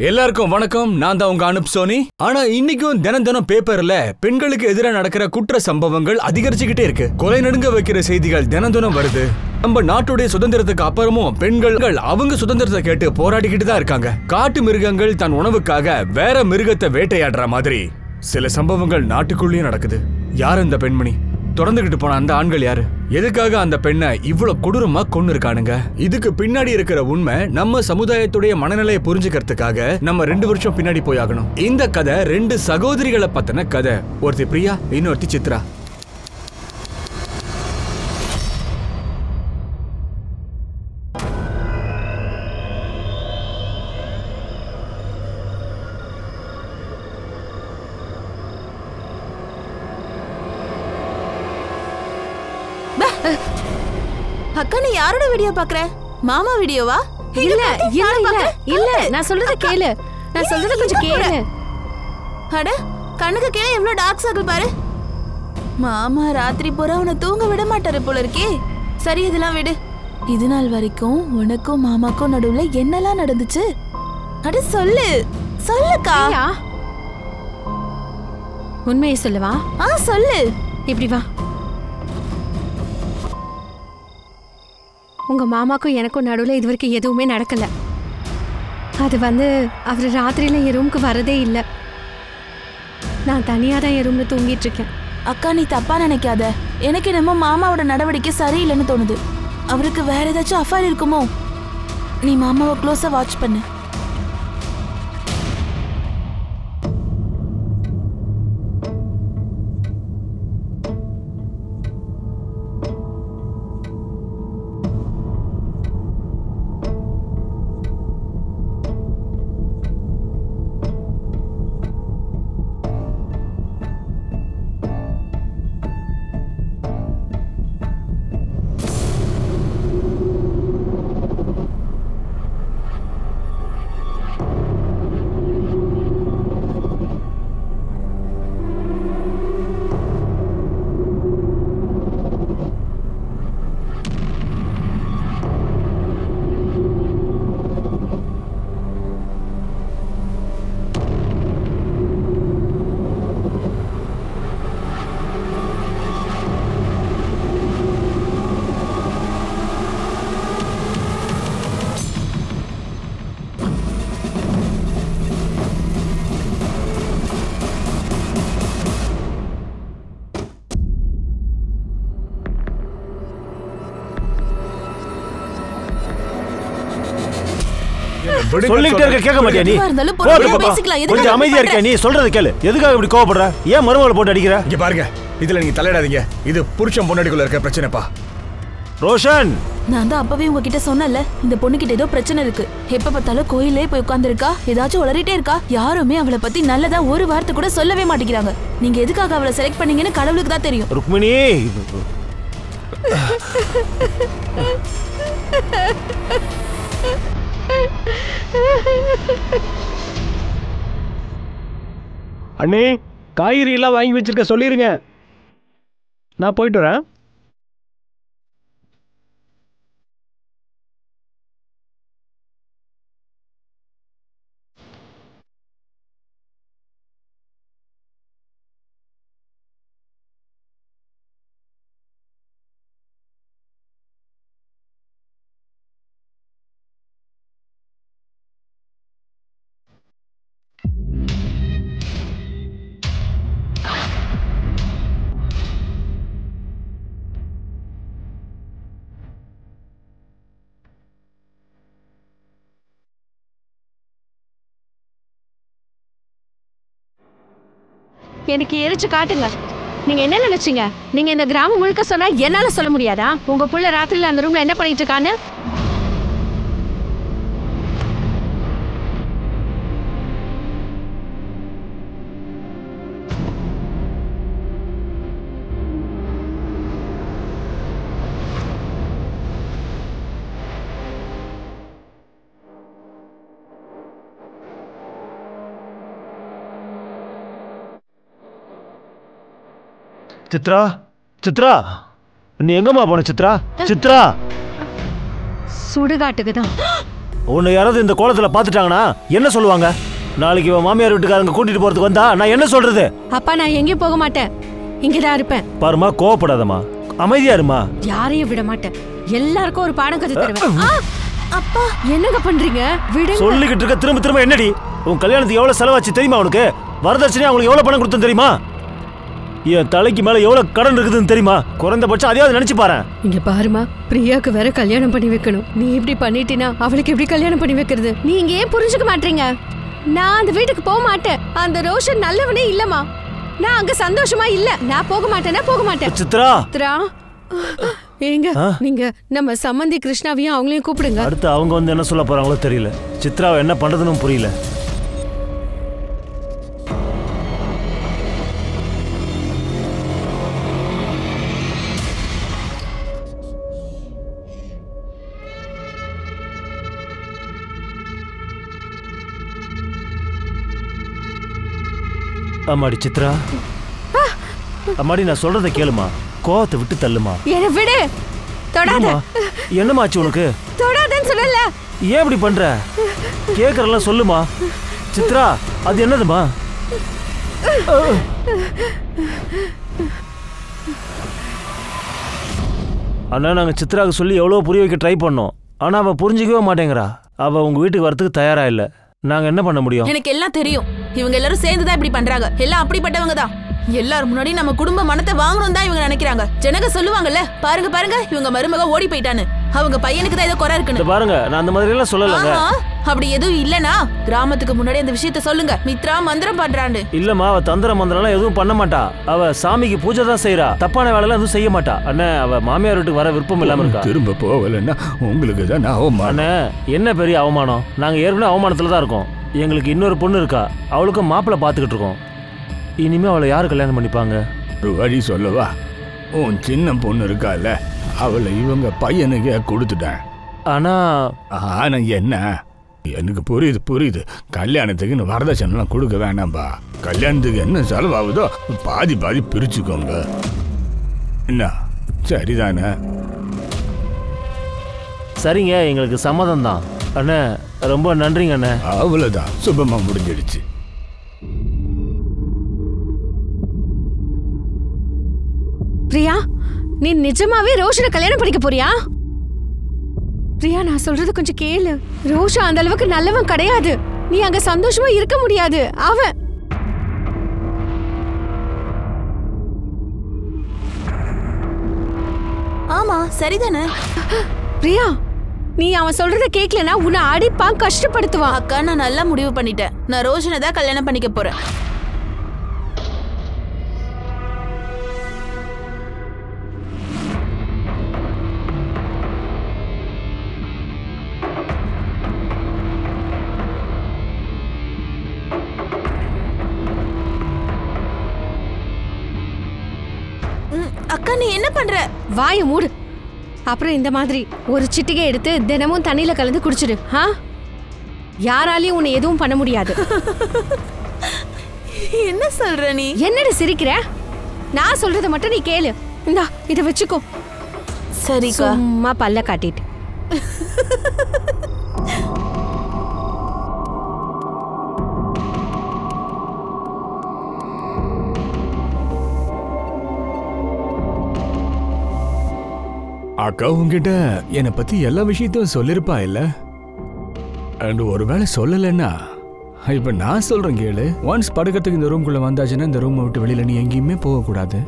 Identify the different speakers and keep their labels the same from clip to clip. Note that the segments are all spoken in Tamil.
Speaker 1: எல்லாருக்கும் வணக்கம். நான் தான் உங்க அனுப் சோனி. ஆனா இன்னைக்கும் தினம் பேப்பர்ல பெண்களுக்கு எதிராக நடக்கிற குற்ற சம்பவங்கள் அதிகரிச்சுக்கிட்டே இருக்கு. கொலை நடுங்க வைக்கிற செய்திகள் தினம் வருது. நம்ம நாட்டுடைய சுதந்திரத்துக்கு அப்புறமும் பெண்கள் அவங்க சுதந்திரத்தை கேட்டு போராடிக்கிட்டு தான் இருக்காங்க. காட்டு மிருகங்கள் தன் உணவுக்காக வேற மிருகத்தை வேட்டையாடுற மாதிரி சில சம்பவங்கள் நாட்டுக்குள்ளேயும் நடக்குது. யார் அந்த பெண்மணி? தொடர்ந்துகிட்டு போன அந்த ஆண்கள் யாரு? எதுக்காக அந்த பெண்ணை இவ்வளவு கொடூரமா கொன்னு இருக்கானுங்க? இதுக்கு பின்னாடி இருக்கிற உண்மை நம்ம சமுதாயத்துடைய மனநிலையை புரிஞ்சுக்கிறதுக்காக நம்ம 2 வருஷம் பின்னாடி போயாகணும். இந்த கதை 2 சகோதரிகளை பத்தின கதை. ஒருத்தி பிரியா, இன்னொருத்தி சித்ரா.
Speaker 2: அக்கா, நீ யாரோட வீடியோ பாக்குற? மாமா வீடியோவா?
Speaker 3: இல்ல நான் சொல்றத கேளு. நான் சொல்றத கொஞ்சம் கேளு.
Speaker 2: அட, கண்ணுக்கு கீழே எவ்வளவு டார்க் சர்க்கிள் பாரு. மாமா ராத்திரி பூரா உன்னை தூங்க விட மாட்டாரு போல இருக்கே. சரி, இதெல்லாம் விடு. இது நாள் வரைக்கும் உனக்கும் மாமாக்கும் நடுவுல என்னெல்லாம் நடந்துச்சு? அட சொல்லுக்கா.
Speaker 3: உண்மையை சொல்லுவா.
Speaker 2: சொல்லு.
Speaker 3: இப்படி வா. உங்க மாமாக்கும் எனக்கும் நடுவில் இது வரைக்கும் எதுவுமே நடக்கல. அது அவர் ராத்திரியில என் ரூமுக்கு வரதே இல்லை. நான் தனியா தான் என் ரூம்ல தூங்கிட்டு இருக்கேன்.
Speaker 2: அக்கா, நீ தப்பா நினைக்காத. எனக்கு என்னமோ மாமாவோட நடவடிக்கை சரியில்லைன்னு தோணுது. அவருக்கு வேற ஏதாச்சும் அஃபேர் இருக்குமோ? நீ மாமாவை க்ளோஸா வாட்ச் பண்ணு.
Speaker 4: சொல்லிட்டே இருக்க, கேட்க மாட்டியா நீ? கொஞ்சம் அமைதியா இருக்க. நீ சொல்றத கேளு. எதுக்காக இப்படி கோவப்படுற? ஏன் மருமகளை போட்டு அடிக்கிற?
Speaker 1: இங்க பாருங்க, இதுல நீங்க தலையிடாதீங்க. இது புருஷன் பொண்டாட்டிக்குள்ள இருக்க பிரச்சனைப்பா.
Speaker 4: ரோஷன்,
Speaker 2: நான் தான் அப்பவே உங்ககிட்ட சொன்னல, இந்த பொண்ணுகிட்ட ஏதோ பிரச்சனை இருக்கு. எப்ப பார்த்தாலும் கோயிலே போய் உட்கார்ந்துருக்கா, ஏதாச்சும் உளறிட்டே இருக்கா. யாருமே அவளை பத்தி நல்லதா ஒரு வார்த்தை கூட சொல்லவே மாட்டேங்கிறாங்க. நீங்க எதுக்காக அவளை செலக்ட் பண்ணீங்கன்னு கடவுளுக்கு தான் தெரியும்.
Speaker 4: ருக்மிணி,
Speaker 5: அண்ணே, காய்கறி எல்லாம் வாங்கி வச்சிருக்க சொல்லிருங்க. நான் போயிட்டு வரேன்.
Speaker 3: எனக்கு எரிச்சு காட்டுங்க. நீங்க என்ன நினைச்சீங்க? நீங்க இந்த கிராமம் முழுக்க சொன்னா என்னால சொல்ல முடியாதா? உங்க புள்ள ராத்திரில அந்த ரூம்ல என்ன பண்ணிட்டு இருக்கான்னு?
Speaker 4: சித்ரா, சித்ரா, நீ எங்கம்மா போன? சித்ரா, சித்ரா.
Speaker 3: சுடுகாட்டுக்கு தான்.
Speaker 4: உன்னை யாராவது இந்த கோலத்துல பாத்துட்டாங்கன்னா என்ன சொல்லுவாங்க? நாளைக்கு இவன் மாமியார் வீட்டுக்காரங்க கூட்டிட்டு போறதுக்கு வந்தா நான் என்ன சொல்றது?
Speaker 3: அப்பா நான் எங்கேயும் போக மாட்டேன், இங்கதான் இருப்பேன்.
Speaker 4: பாருமா, கோவப்படாதம்மா, அமைதியா இருமா.
Speaker 3: யாரையும் விட மாட்டேன், எல்லாருக்கும் ஒரு பாடம் கத்து தருவேன். அப்பா என்னங்க பண்றீங்க? விடுங்க.
Speaker 4: சொல்லிக்கிட்டு இருக்க திரும்ப திரும்ப என்னடி? உன் கல்யாணத்துக்கு எவ்வளவு செலவாச்சு தெரியுமா உனக்கு? வரதட்சணை அவங்களுக்கு எவ்வளவு பணம் கொடுத்தேன் தெரியுமா? என் தலைக்கு மேல எவ்வளவு கடன் இருக்குதுன்னு தெரியுமா? குறைந்தபட்சம் அதையாவது நினைச்சு பாரு.
Speaker 3: இங்க பாருமா, பிரியாக்கு வேற கல்யாணம் பண்ணி வைக்கணும். நீ இப்படி பண்ணிட்டினா அவளுக்கு எப்படி கல்யாணம் பண்ணி வைக்கிறது? நீங்க ஏன் புரிஞ்சுக்க மாட்டீங்க? நான் அந்த வீட்டுக்கு போக மாட்டேன். அந்த ரோஷன் நல்லவனே இல்லம்மா. நான் அங்க சந்தோஷமா இல்ல. நான் போக மாட்டேன்னா போக மாட்டேன்.
Speaker 4: சித்ரா,
Speaker 3: சித்ரா, ஏங்க நீங்க நம்ம சம்பந்தி கிருஷ்ணாவையும் அவங்களையும் கூப்பிடுங்க.
Speaker 4: அடுத்து அவங்க வந்து என்ன சொல்ல போறாங்களோ தெரியல. சித்ராவை என்ன பண்றதுன்னு புரியல. அம்மாடி சித்ரா, அம்மாடி நான் சொல்றத கேளுமா, கோவத்தை விட்டு தள்ளுமா.
Speaker 3: என்ன விடு, தொடாத.
Speaker 4: என்னமாச்சு உனக்கு?
Speaker 3: தொடாதன்னு சொல்லல.
Speaker 4: ஏன் இப்படி பண்ற? கேக்குறலாம் சொல்லுமா. சித்ரா, அது என்னதுமா? அண்ணா, நாங்க சித்ராவுக்கு சொல்லி எவ்வளவு புரிய வைக்க ட்ரை பண்ணோம். ஆனா அவ புரிஞ்சிக்கவே மாட்டேங்கிறா. அவ உங்க வீட்டுக்கு வரதுக்கு தயாரா இல்ல. நாங்க என்ன பண்ண முடியும்?
Speaker 2: எனக்கு எல்லாம் தெரியும். இவங்க எல்லாரும் சேர்ந்துதான் இப்படி பண்றாங்க. எல்லாம் அப்படிப்பட்டவங்க தான். எல்லாரும் முன்னாடி நம்ம குடும்ப மனத்தை வாங்கணும் தான் இவங்க நினைக்கிறாங்க. ஜனங்க சொல்லுவாங்கல்ல, பாருங்க பாருங்க இவங்க மருமக ஓடி போயிட்டான்னு. அவங்க பையனுக்கு தான் ஏதோ குறை இருக்குன்னு.
Speaker 4: பாருங்க, நான் அந்த மாதிரி எல்லாம் சொல்லலங்க.
Speaker 2: அப்படி எதுவும் இல்லனா கிராமத்துக்கு முன்னாடி அந்த விஷயத்த சொல்லுங்க. மித்ரா மந்திரம் பண்றான்னு.
Speaker 4: இல்லம்மா, அவ தந்திர மந்திரம் எதுவும் பண்ண மாட்டா. அவ சாமிக்கு பூஜை தான் செய்யறா. தப்பான வேலை எதுவும் செய்ய மாட்டா. அண்ணே, அவ மாமியார் வீட்டுக்கு வர விருப்பம் இல்லாம இருக்கா.
Speaker 1: திரும்ப போகலன்னா உங்களுக்கு தான் அவமானம்.
Speaker 4: அண்ணே, என்ன பெரிய அவமானம்? நாங்க ஏற்கனவே அவமானத்துல தான் இருக்கோம். எங்களுக்கு இன்னொரு பொண்ணு இருக்கா. அவளுக்கும் மாப்பிள்ளை பார்த்துக்கிட்டு இருக்கோம். இனிமே அவளை யாரு கல்யாணம் பண்ணிப்பாங்க?
Speaker 1: ஒரு வழி சொல்லவா? உன் சின்ன பொண்ணு இருக்கால, அவளை இவங்க பையனுக்கு கொடுத்துட்டேன்.
Speaker 4: ஆனா
Speaker 1: என்ன? எனக்கு புரியுது. கல்யாணத்துக்குன்னு வரதட்சணைலாம் கொடுக்க வேணாம்பா. கல்யாணத்துக்கு என்ன செலவாகுதோ பாதி பிரிச்சுக்கோங்க. என்ன சரிதானே?
Speaker 4: சரிங்க, எங்களுக்கு சம்மதம் தான். அண்ணே, ரொம்ப நன்றிங்க அண்ணே.
Speaker 1: அவ்வளவுதான், சுபமா முடிஞ்சிடுச்சு.
Speaker 3: பிரியா, நீ நிஜமாவே ரோஷனை கல்யாணம் பண்ணிக்க போறியா? பிரியா, நான் சொல்றது கொஞ்சம் கேளு. ரோஷா அந்த அளவுக்கு நல்லவன் கிடையாது. நீ அங்க சந்தோஷமா இருக்க முடியாது. அவன்
Speaker 2: ஆமா சரிதானே?
Speaker 3: பிரியா, நீ அவன் சொல்றத கேட்கலனா உன்னை அடிப்பான், கஷ்டப்படுத்துவான்.
Speaker 2: அக்கா, நான் நல்லா முடிவு பண்ணிட்டேன். நான் ரோஷனை தான் கல்யாணம் பண்ணிக்க போறேன். அக்கா, நீ என்ன பண்ற?
Speaker 3: வாயை மூடு. அப்புறம் இந்த மாதிரி ஒரு சிட்டிகை எடுத்து தினமும் தண்ணியில கலந்து குடிச்சிடு. யாராலையும் உன்னை எதுவும் பண்ண முடியாது.
Speaker 2: என்ன சொல்ற நீ?
Speaker 3: என்னடி சிரிக்கிற? நான் சொல்றத மட்டும் நீ கேளு. இந்தா, இத வச்சுக்கோ.
Speaker 2: சரிக்கா.
Speaker 3: சும்மா பல்ல காட்டிட்டு.
Speaker 1: அக்கா உங்ககிட்ட என்னை பத்தி எல்லா விஷயத்தையும் சொல்லிருப்பா இல்ல? அண்ட் ஒருவேளை சொல்லலைன்னா இப்ப நான் சொல்றேன் கேளு. ஒன்ஸ் படுக்கிறதுக்கு இந்த ரூம்குள்ள வந்தாச்சுன்னா இந்த ரூமை விட்டு வெளியில நீ எங்கேயுமே போகக்கூடாது.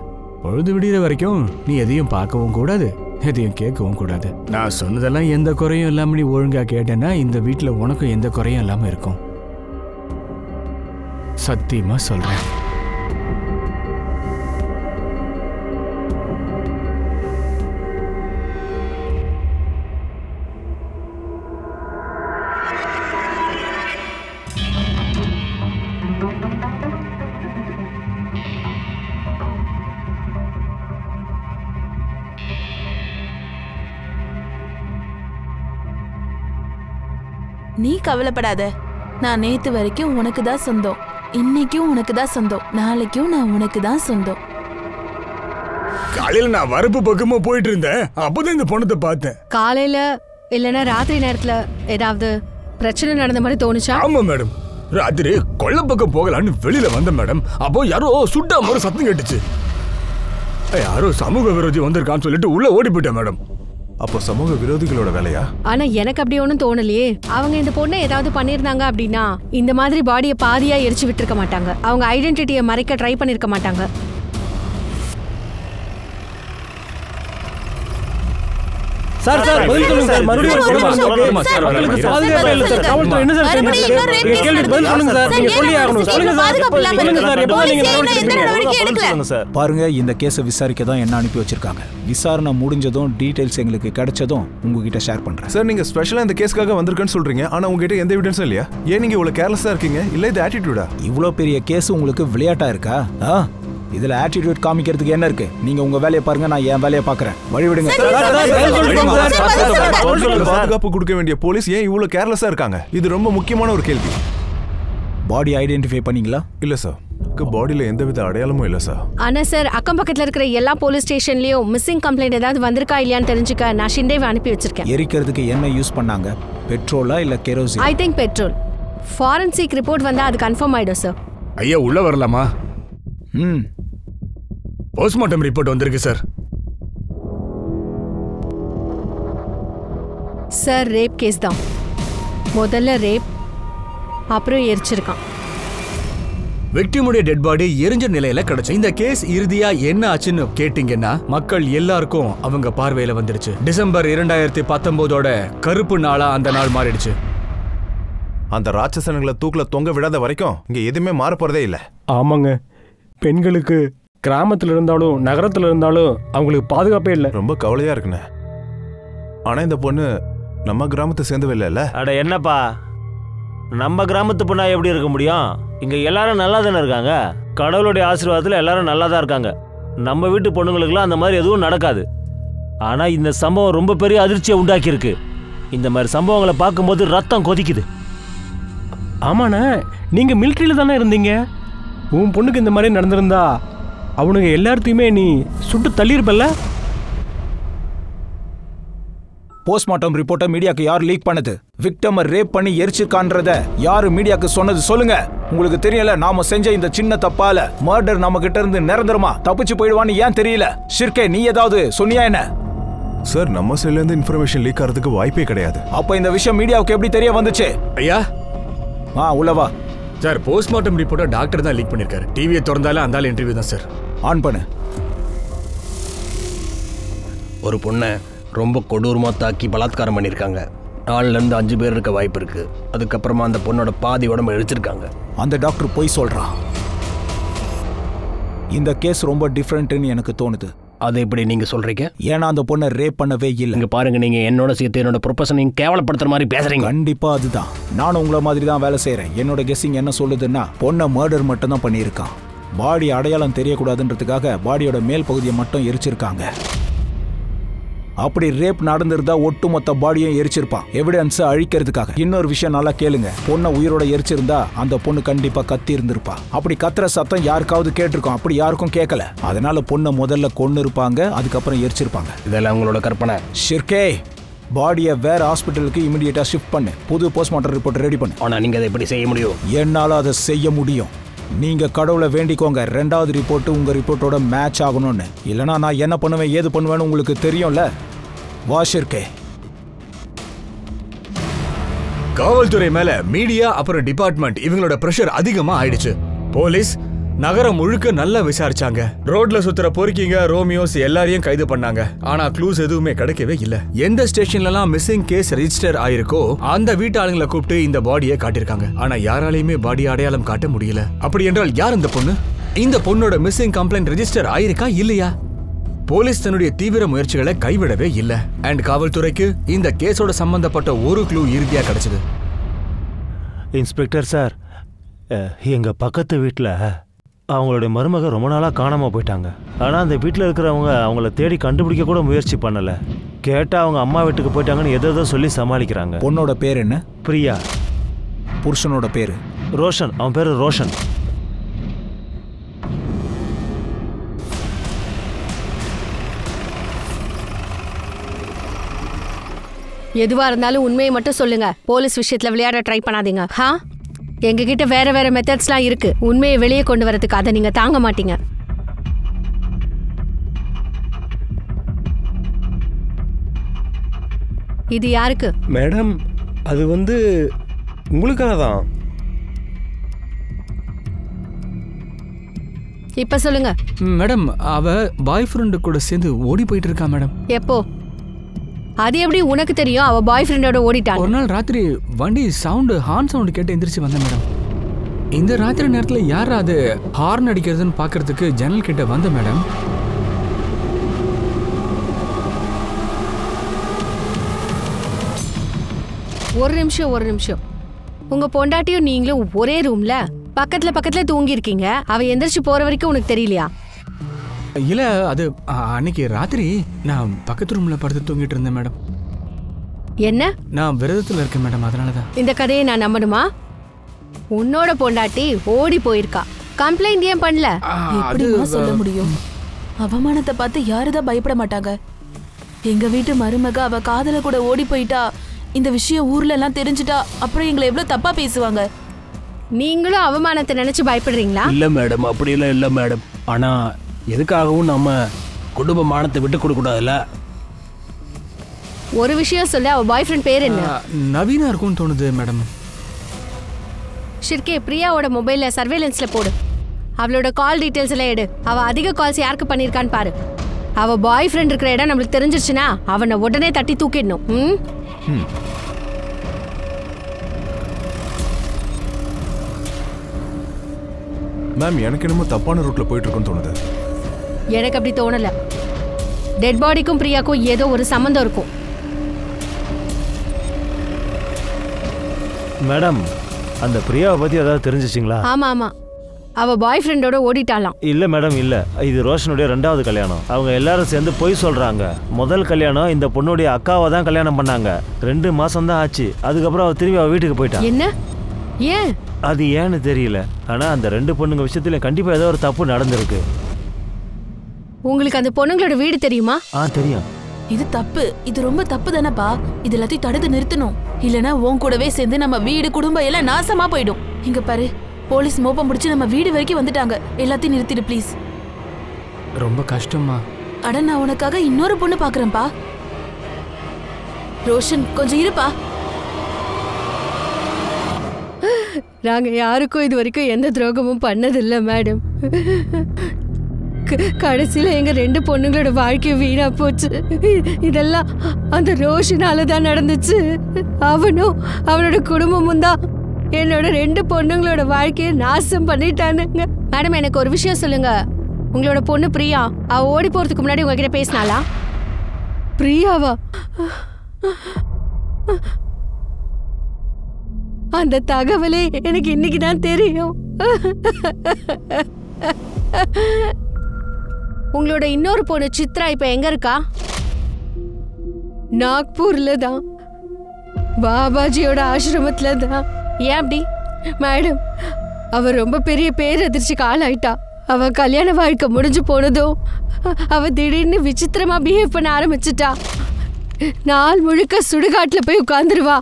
Speaker 1: பொழுது விடிகிற வரைக்கும் நீ எதையும் பார்க்கவும் கூடாது, எதையும் கேட்கவும் கூடாது. நான் சொன்னதெல்லாம் எந்த குறையும் இல்லாம நீ ஒழுங்கா கேட்டேன்னா இந்த வீட்டுல உனக்கும் எந்த குறையும் இல்லாம இருக்கும். சத்தியமா சொல்றேன்.
Speaker 2: நீ கவலைப்படாத. நான் நேத்து வரைக்கும் உனக்கு தான் சொந்தம். இன்னைக்கும் உனக்கு தான் சொந்தம். நாளைக்கும் நான் உனக்கு தான் சொந்தம்.
Speaker 1: காலையில நான் வரப்பு பக்கமா போயிட்டு இருந்தேன். அப்பதான் இந்த பொண்ணத்தை பார்த்தேன்.
Speaker 3: காலையில இல்லைன்னா ராத்திரி நேரத்துல ஏதாவது பிரச்சனை நடந்த மாதிரி தோணுச்சா?
Speaker 1: ஆமா மேடம், ராத்திரி கொள்ள பக்கம் போகலான்னு வெளியில வந்தேன் மேடம். அப்போ யாரோ சுட்டா மாதிரி சத்தம் கேட்டுச்சு. யாரோ சமூக விரோதி வந்திருக்கான்னு சொல்லிட்டு உள்ள ஓடி போயிட்டேன் மேடம்.
Speaker 6: அப்போ சமூக விரோதிகளோட வேலையா?
Speaker 3: ஆனா எனக்கு அப்படி ஒன்றும் தோணலையே. அவங்க இந்த பொண்ணை ஏதாவது பண்ணிருந்தாங்க அப்படின்னா இந்த மாதிரி பாடியை பாதியா எரிச்சு விட்டுருக்க மாட்டாங்க. அவங்க ஐடென்டிட்டியை மறைக்க ட்ரை பண்ணிருக்க மாட்டாங்க.
Speaker 5: சார் பதில் சொல்லுங்க சார். மறுபடியும் உங்களுக்கு பாதுகாப்பே இல்ல சார். காவல்துறை என்ன சார் செய்யுங்க? கேள்வி பதில் சொல்லுங்க சார். நீங்க சொல்லி ஆகணும். சொல்லுங்க சார். சொல்லுங்க சார். எப்போ நீங்க நடவடிக்கை எடுக்கல
Speaker 6: சார்? பாருங்க, இந்த கேஸை விசாரிக்க தான் என்ன அனுப்பி வச்சிருக்காங்க. விசாரணை முடிஞ்சதும் டீடைல்ஸ் எங்களுக்கு கிடைச்சதும் உங்ககிட்ட ஷேர் பண்றேன்.
Speaker 7: சார், நீங்க ஸ்பெஷலா இந்த கேஸ்க்காக வந்திருக்கேன்னு சொல்றீங்க. ஆனா உங்ககிட்ட எந்த எவிடன்ஸும் இல்லையா? ஏன் நீங்க இவ்வளவு கேர்லெஸ்ஸா இருக்கீங்க? இல்ல இது ஆட்டிட்யூடா?
Speaker 6: இவ்வளவு பெரிய கேஸ் உங்களுக்கு விளையாட்டா இருக்கா? இதுல ஆட்டிட்யூட் காமிக்கிறதுக்கு என்ன இருக்கு? நீங்க உங்க வேலையை பாருங்க, நான் என் வேலையை பாக்குறேன். வழி விடுங்க.
Speaker 7: பாதுகாப்பு கொடுக்க வேண்டிய போலீஸ் ஏன் இவ்வளவு கேர்லெஸ்ஸா இருக்காங்க? இது ரொம்ப முக்கியமான ஒரு கேள்வி.
Speaker 6: பாடி ஐடென்டிஃபை பண்ணீங்களா?
Speaker 7: இல்ல சார், பாடியில எந்தவித அடையாளமும் இல்ல சார்.
Speaker 3: ஆனா சார், அக்கம் பக்கத்துல இருக்கிற எல்லா போலீஸ் ஸ்டேஷன்லயும் மிஸ்ஸிங் கம்ப்ளைண்ட் ஏதாவது வந்திருக்கா இல்லையான்னு தெரிஞ்சுக்க நான் ஷிண்டேவை அனுப்பி வச்சிருக்கேன்.
Speaker 6: எரிக்கிறதுக்கு என்ன யூஸ் பண்ணாங்க? பெட்ரோலா இல்ல kerosene?
Speaker 3: I think petrol. Forensic report வந்தா அது கன்ஃபார்ம் ஆயிடும் சார்.
Speaker 1: ஐயா உள்ள வரலாமா? போஸ்ட்மார்ட்டம் ரிப்போர்ட் வந்திருக்கு சார்.
Speaker 3: சார், ரேப் கேஸ் தான். முதல்ல ரேப், அப்புறம் எரிச்சிருக்கான்.
Speaker 1: விக்டிமுடைய டெட் பாடி எரிஞ்ச நிலையில கிடைச்சு. இந்த கேஸ் இறுதியா என்ன ஆச்சுன்னு கேட்டீங்கன்னா மக்கள் எல்லாருக்கும் அவங்க பார்வையில வந்துடுச்சு. டிசம்பர் 2019 கருப்பு நாளா அந்த நாள் மாறிடுச்சு.
Speaker 7: அந்த ராட்சசன்களை தூக்குல தொங்க விடாத வரைக்கும் இங்க எதுவுமே மாற போறதே இல்ல.
Speaker 5: ஆமாங்க, பெண்களுக்கு கிராமத்துல இருந்தாலும் நகரத்துல இருந்தாலும் அவங்களுக்கு பாதுகாப்பே இல்லை.
Speaker 7: ரொம்ப கவலையா இருக்குண்ணே. ஆனா இந்த பொண்ணு நம்ம கிராமத்தை சேர்ந்தவே இல்ல.
Speaker 4: அட என்னப்பா, நம்ம கிராமத்து பொண்ணா எப்படி இருக்க முடியும்? இங்க எல்லாரும் நல்லா தானே இருக்காங்க. கடவுளுடைய ஆசீர்வாதத்துல எல்லாரும் நல்லா தான் இருக்காங்க. நம்ம வீட்டு பொண்ணுங்களுக்குலாம் அந்த மாதிரி எதுவும் நடக்காது. ஆனா இந்த சம்பவம் ரொம்ப பெரிய அதிர்ச்சியை உண்டாக்கி இருக்கு. இந்த மாதிரி சம்பவங்களை பார்க்கும்போது ரத்தம் கொதிக்குது.
Speaker 5: ஆமாண்ணே, நீங்க மிலிட்ரியில தானே இருந்தீங்க. உன் பொண்ணுக்கு இந்த மாதிரி நடந்திருந்தா அவனுங்க எல்லாத்தையுமே நீ சுட்டு தள்ளியிருப்பல்ல?
Speaker 6: போஸ்ட்மார்ட்டம் ரிப்போர்ட்டை மீடியாக்கு யார் லீக் பண்ணது? விக்டம ரேப் பண்ணி எரிச்சிருக்கான்றத யாரு மீடியாக்கு சொன்னது சொல்லுங்க. உங்களுக்கு தெரியல, நாம செஞ்ச இந்த சின்ன தப்பால மர்டர் நம்ம கிட்ட இருந்து நிரந்தரமா தப்பிச்சு போயிடுவான்னு ஏன் தெரியல? ஷிர்கே, நீ ஏதாவது சொன்னியா என்ன?
Speaker 7: சார், நம்ம சைடுல இருந்து இன்ஃபர்மேஷன் லீக் ஆகிறதுக்கு வாய்ப்பே கிடையாது.
Speaker 6: அப்ப இந்த விஷயம் மீடியாவுக்கு எப்படி தெரிய வந்துச்சு?
Speaker 1: ஐயா
Speaker 6: உள்ளவா
Speaker 1: சார். போஸ்ட்மார்ட்டம் ரிப்போர்ட்டை டாக்டர் தான் லீக் பண்ணிருக்காரு. டிவியை திறந்தாலும் அந்த இன்டர்வியூ தான் சார்.
Speaker 6: ஆன் பண்ணு.
Speaker 8: ஒரு பொண்ணை ரொம்ப கொடூரமாக தாக்கி பலாத்காரம் பண்ணியிருக்காங்க. 4லேருந்து 5 பேர் இருக்க வாய்ப்பு இருக்கு. அதுக்கப்புறமா அந்த பொண்ணோட பாதி உடம்பு எரிச்சிருக்காங்க.
Speaker 6: அந்த டாக்டர் போய் சொல்றான். இந்த கேஸ் ரொம்ப டிஃப்ரெண்ட்னு எனக்கு தோணுது.
Speaker 8: அது எப்படி நீங்க சொல்றீங்க?
Speaker 6: ஏன்னா அந்த பொண்ணை ரேப் பண்ணவே இல்லை.
Speaker 8: இங்க பாருங்க, நீங்க என்னோட சேர்த்து என்னோட ப்ரொஃபஷனையும் கேவலப்படுத்துற மாதிரி பேசுறீங்க.
Speaker 6: கண்டிப்பா அதுதான். நானும் உங்களை மாதிரி தான் வேலை செய்யறேன். என்னோட கெஸ்ஸிங் என்ன சொல்லுதுன்னா பொண்ணை மர்டர் மட்டும் தான் பண்ணியிருக்கான். பாடி அடையாளம் தெரியக்கூடாதுன்றதுக்காக பாடியோட மேல் பகுதியை மட்டும் எரிச்சிருக்காங்க. அப்படி ரேப் நடந்திருந்தா ஒட்டுமொத்த பாடியும் எரிச்சிருப்பான், எவிடன்ஸ் அழிக்கிறதுக்காக. இன்னொரு விஷயம் நல்லா கேளுங்க, பொண்ணை உயிரோட எரிச்சிருந்தா அந்த பொண்ணு கண்டிப்பா கத்தி இருந்திருப்பா. அப்படி கத்துற சத்தம் யாருக்காவது கேட்டிருக்கோம், அப்படி யாருக்கும் கேட்கல. அதனால பொண்ணை முதல்ல கொன்னு இருப்பாங்க, அதுக்கப்புறம் எரிச்சிருப்பாங்க.
Speaker 8: இதெல்லாம் உங்களோட கற்பனை.
Speaker 6: ஷிர்கே, பாடியை வேற ஹாஸ்பிட்டலுக்கு இமிடியேட்டா ஷிஃப்ட் பண்ணு. புது போஸ்ட்மார்ட்டம் ரிப்போர்ட் ரெடி பண்ணு.
Speaker 8: ஆனா நீங்க அதை எப்படி செய்ய முடியும்?
Speaker 6: என்னால அதை செய்ய முடியும். நீங்க கடவுளை வேண்டிக்கோங்க, 2வது ரிப்போர்ட் உங்க ரிப்போர்ட்டோட மேட்ச் ஆகணும்னு. இல்லைனா நான் என்ன பண்ணுவேன் ஏது பண்ணுவேன்னு உங்களுக்கு தெரியும்ல. வாஷிர்கே.
Speaker 1: காவல்துறை மேல மீடியா அப்புறம் டிபார்ட்மெண்ட் இவங்களோட பிரஷர் அதிகமா ஆயிடுச்சு. போலீஸ் நகரம் முழுக்க நல்லா விசாரிச்சாங்க. ரோட்ல சுத்துற பொறுக்கிங்க, ரோமியோஸ் எல்லாரையும் கைது பண்ணாங்க. ஆனா க்ளூஸ் எதுவுமே கிடைக்கவே இல்ல. எந்த ஸ்டேஷன்ல மிஸ்ஸிங் கேஸ் ரெஜிஸ்டர் ஆயிருக்கோ அந்த வீட்டாளுங்களை கூப்பிட்டு இந்த பாடியை காட்டிருக்காங்க. ஆனா யாராலையுமே பாடி அடையாளம் காட்ட முடியல. அப்படி என்றால் யார் இந்த பொண்ணு? இந்த பொண்ணோட மிஸ்ஸிங் கம்ப்ளைண்ட் ரெஜிஸ்டர் ஆயிருக்கா இல்லையா? போலீஸ் தன்னுடைய தீவிர முயற்சிகளை கைவிடவே இல்ல. அண்ட் காவல்துறைக்கு இந்த கேஸோட சம்பந்தப்பட்ட ஒரு க்ளூ இறுதியா கிடைச்சது.
Speaker 4: இன்ஸ்பெக்டர் சார், எங்க பக்கத்து வீட்டில் அவங்களுடைய மருமக ரொம்ப நாளாக காணாமல் போயிட்டாங்க. ஆனால் அந்த வீட்டில் இருக்கிறவங்க அவங்கள தேடி கண்டுபிடிக்க கூட முயற்சி பண்ணலை. கேட்டால் அவங்க அம்மா வீட்டுக்கு போயிட்டாங்கன்னு எதோ சொல்லி சமாளிக்கிறாங்க.
Speaker 6: பொண்ணோட பேர் என்ன?
Speaker 4: பிரியா.
Speaker 6: புருஷனோட பேரு?
Speaker 4: ரோஷன். அவன் பேர் ரோஷன்.
Speaker 3: எதுவா இருந்தாலும் உண்மையை மட்டும் சொல்லுங்க. போலீஸ் விஷயத்துல விளையாட ட்ரை பண்ணாதீங்க. எங்ககிட்ட வேற வேற மெத்தட்ஸ்லாம் இருக்கு. உண்மையை வெளியே கொண்டு வரதுக்கு அதை நீங்க தாங்க மாட்டீங்க. இது யாருக்கு?
Speaker 8: மேடம், அது உங்களுக்காக தான்.
Speaker 3: இப்ப சொல்லுங்க.
Speaker 1: மேடம், அவ பாய் ஃப்ரெண்டு கூட சேர்ந்து ஓடி போயிட்டு இருக்கா மேடம்.
Speaker 3: எப்போ? அது எப்படி உனக்கு தெரியும்? அவ பாய் ஃப்ரெண்டோட ஓடிட்டான்.
Speaker 1: ஒரு நாள் ராத்திரி வண்டி ஹார்ன் சவுண்ட் கேட்டு எந்திரிச்சு வந்தேன் மேடம். இந்த ராத்திரி நேரத்தில் யார் அது ஹார்ன் அடிக்கிறதுன்னு பார்க்கறதுக்கு ஜன்னல் கிட்ட வந்த மேடம்.
Speaker 3: ஒரு நிமிஷம். உங்க பொண்டாட்டியும் நீங்களும் ஒரே ரூம்ல பக்கத்துல தூங்கி இருக்கீங்க. அவ எந்திரிச்சு போற வரைக்கும் உனக்கு தெரியலையா?
Speaker 1: இல்ல, அது அன்னைக்கு ராத்திரி நான் பக்கத்து ரூம்ல படுத்து தூங்கிட்டு இருந்தேன் மேடம்.
Speaker 3: என்ன?
Speaker 1: நான் விரதத்துல இருக்கேன் மேடம், அதனாலதான்.
Speaker 3: இந்த கதையை நான் நம்பணுமா? உன்னோட பொண்டாட்டி ஓடி போயிருக்கா. கம்ப்ளைண்ட் ஏன் பண்ணல?
Speaker 2: எப்படிமா சொல்ல முடியும்? அவமானத்தை பார்த்து யாருதான் பயப்பட மாட்டாங்க? எங்க வீட்டு மருமக அவ காதல கூட ஓடி போயிட்டா. இந்த விஷயம் ஊர்ல எல்லாம் தெரிஞ்சுட்டா அப்புறம் எங்களை எவ்வளவு தப்பா பேசுவாங்க.
Speaker 3: நீங்களும் அவமானத்தை நினைச்சு பயப்படுறீங்களா?
Speaker 8: இல்ல மேடம், அப்படியெல்லாம் இல்ல மேடம். ஆனா எதுக்காகவும் நம்ம குடும்ப மானத்தை விட்டு கொடுக்க கூடாதுல்ல.
Speaker 3: ஒரு விஷயம் சொல்ல, அவ பாய் ஃப்ரெண்ட் பேர் என்ன?
Speaker 1: நவீனா இருக்கும்னு தோணுது மேடம்.
Speaker 3: ஷிர்கே, பிரியாவோட மொபைல்ல சர்வேலன்ஸ்ல போடு. அவளோட கால் டீடைல்ஸ் எல்லாம் எடு. அவ அதிக கால்ஸ் யாருக்கு பண்ணிருக்கான்னு பாரு. அவ பாய் ஃப்ரெண்ட் இருக்கிற இடம் நம்மளுக்கு தெரிஞ்சிருச்சுன்னா அவனை உடனே தட்டி தூக்கிடணும்.
Speaker 7: மேம், எனக்கு என்னமோ தப்பான ரூட்ல போயிட்டு இருக்குன்னு தோணுது.
Speaker 3: எனக்கு அப்படி தோணல. டெட் பாடிக்கும் பிரியாக்கும் ஏதோ ஒரு சம்பந்தம் இருக்கும்.
Speaker 4: மேடம், அந்த பிரியாவை பத்தி ஏதாவது தெரிஞ்சிச்சிங்களா?
Speaker 3: ஆமா, அவ பாய் ஃப்ரெண்டோட ஓடிட்டாலாம்.
Speaker 4: இல்ல மேடம், இல்ல. இது ரோஷனுடைய 2வது கல்யாணம். அவங்க எல்லாரும் சேர்ந்து பொய் சொல்றாங்க. முதல் கல்யாணம் இந்த பொண்ணுடைய அக்காவை தான் கல்யாணம் பண்ணாங்க. 2 மாசம் தான் ஆச்சு. அதுக்கப்புறம் அவ திரும்பி அவ வீட்டுக்கு போயிட்டா.
Speaker 3: என்ன? ஏன்?
Speaker 4: அது ஏன்னு தெரியல. ஆனா அந்த 2 பொண்ணுங்க விஷயத்துல கண்டிப்பா ஏதோ ஒரு தப்பு நடந்திருக்கு.
Speaker 3: உங்களுக்கு அந்த பொண்ணுங்களோட வீடு தெரியுமா?
Speaker 4: தெரியும்.
Speaker 2: இது தப்பு. இது ரொம்ப தப்பு தானப்பா. இது எல்லாத்தையும் தடுத்து நிறுத்தணும். இல்லனா உன் கூடவே சேர்ந்து நம்ம வீடு குடும்பம் எல்லாம் நாசமா போயிடும். இங்க பாரு, போலீஸ் மோப்பம் முடிச்சு நம்ம வீடு வரைக்கும் வந்துட்டாங்க. எல்லாத்தையும் நிறுத்திடு ப்ளீஸ்.
Speaker 1: ரொம்ப கஷ்டமா?
Speaker 2: அட, நான் உனக்காக இன்னொரு பொண்ணு பாக்குறேன்ப்பா. ரோஷன், கொஞ்சம் இருப்பா.
Speaker 3: நாங்க யாருக்கும் இது வரைக்கும் எந்த துரோகமும் பண்ணதில்லை மேடம். கடைசியில எங்க 2 பொண்ணுங்களோட வாழ்க்கை வீணா போச்சு. இதெல்லாம் அந்த ரோஷனால தான் நடந்துச்சு. அவனும் அவனோட குடும்பமும் தான் என்னோட 2 பொண்ணுங்களோட வாழ்க்கையை நாசம் பண்ணிட்டானுங்க. மேடம், எனக்கு ஒரு விஷயம் சொல்லுங்க. உங்களோட பொண்ணு பிரியா, அவ ஓடி போறதுக்கு முன்னாடி உங்ககிட்ட பேசினாளா? பிரியாவா? அந்த தகவலே எனக்கு இன்னைக்கு தான் தெரியும். உங்களோட இன்னொரு பொண்ணு சித்ரா இப்ப எங்க இருக்கா? நாக்பூர்ல தான், பாபாஜியோட ஆசிரமத்துல தான். ஏன் அப்படி? மேடம், அவ ரொம்ப பெரிய பேரதிர்ச்சிக்கு ஆளாயிட்டா. அவ கல்யாண வாழ்க்கை முடிஞ்சு போனதும் அவ திடீர்னு விசித்திரமா பிஹேவ் பண்ண ஆரம்பிச்சிட்டா. நாள் முழுக்க சுடுகாட்டுல போய் உட்கார்ந்துருவா.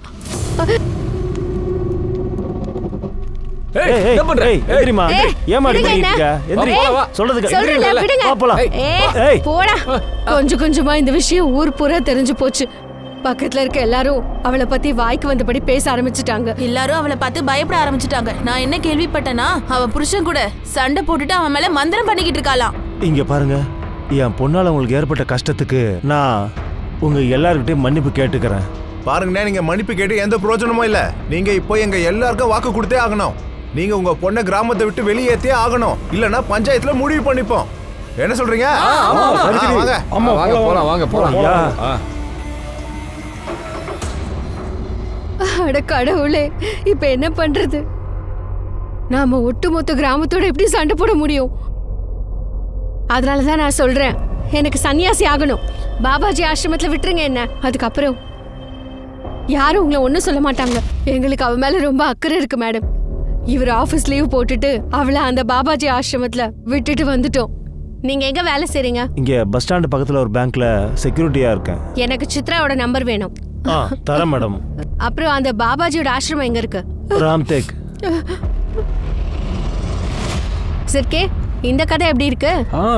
Speaker 3: கொஞ்சம் கொஞ்சமா இந்த விஷயம் ஊர் பூரா தெரிஞ்சு போச்சு. பக்கத்துல இருக்க எல்லாரும் அவளை பத்தி வாய்க்கு வந்தபடி பேச ஆரம்பிச்சுட்டாங்க.
Speaker 2: எல்லாரும் அவளை பார்த்து பயப்பட ஆரம்பிச்சுட்டாங்க. நான் என்ன கேள்விப்பட்டேன்னா, அவ புருஷன் கூட சண்டை போட்டுட்டு அவன் மேல மந்திரம் பண்ணிக்கிட்டு இருக்காளாம்.
Speaker 4: இங்க பாருங்க, என் பொண்ணால உங்களுக்கு ஏற்பட்ட கஷ்டத்துக்கு நான் உங்க எல்லார்கிட்டயும் மன்னிப்பு கேட்டுக்கிறேன்.
Speaker 7: பாருங்கண்ணே, நீங்க மன்னிப்பு கேட்டு எந்த பிரயோஜனமும் இல்ல. நீங்க இப்போ எங்க எல்லாருக்கும் வாக்கு கொடுத்தே ஆகணும். நீங்க உங்க பொண்ணை கிராமத்தை விட்டு வெளியேற்றே ஆகணும். இல்லன்னா பஞ்சாயத்துல முடிவு பண்ணிப்போம். என்ன சொல்றீங்க?
Speaker 3: அட கடவுளே, இப்ப என்ன பண்றது? நாம ஒட்டுமொத்த கிராமத்தோட எப்படி சண்டை போட முடியும்? அதனாலதான் நான் சொல்றேன், எனக்கு சன்னியாசி ஆகணும். பாபாஜி ஆசிரமத்துல விட்டுருங்க என்ன. அதுக்கப்புறம் யாரும் உங்களை ஒன்னும் சொல்ல மாட்டாங்க. எங்களுக்கு அவ மேல ரொம்ப அக்கறை இருக்கு மேடம். இவர் ஆபீஸ் லீவ் போட்டுட்டு அவளை அந்த பாபாஜி ஆசிரமத்துல விட்டுட்டு வந்துட்டோம். நீங்க எங்க வேலை செய்றீங்க?
Speaker 4: இங்க பஸ் ஸ்டாண்ட் பக்கத்துல ஒரு பேங்க்ல செக்யூரிட்டியா இருக்கேன்.
Speaker 3: எனக்கு சித்ராவோட நம்பர் வேணும்.
Speaker 4: தரேன் மேடம்.
Speaker 3: அப்புறம் அந்த பாபாஜியோட ஆசிரமம் எங்க இருக்கு?
Speaker 4: ராம்தேக்.
Speaker 3: சிர்கே, இந்த கதை எப்படி இருக்கு?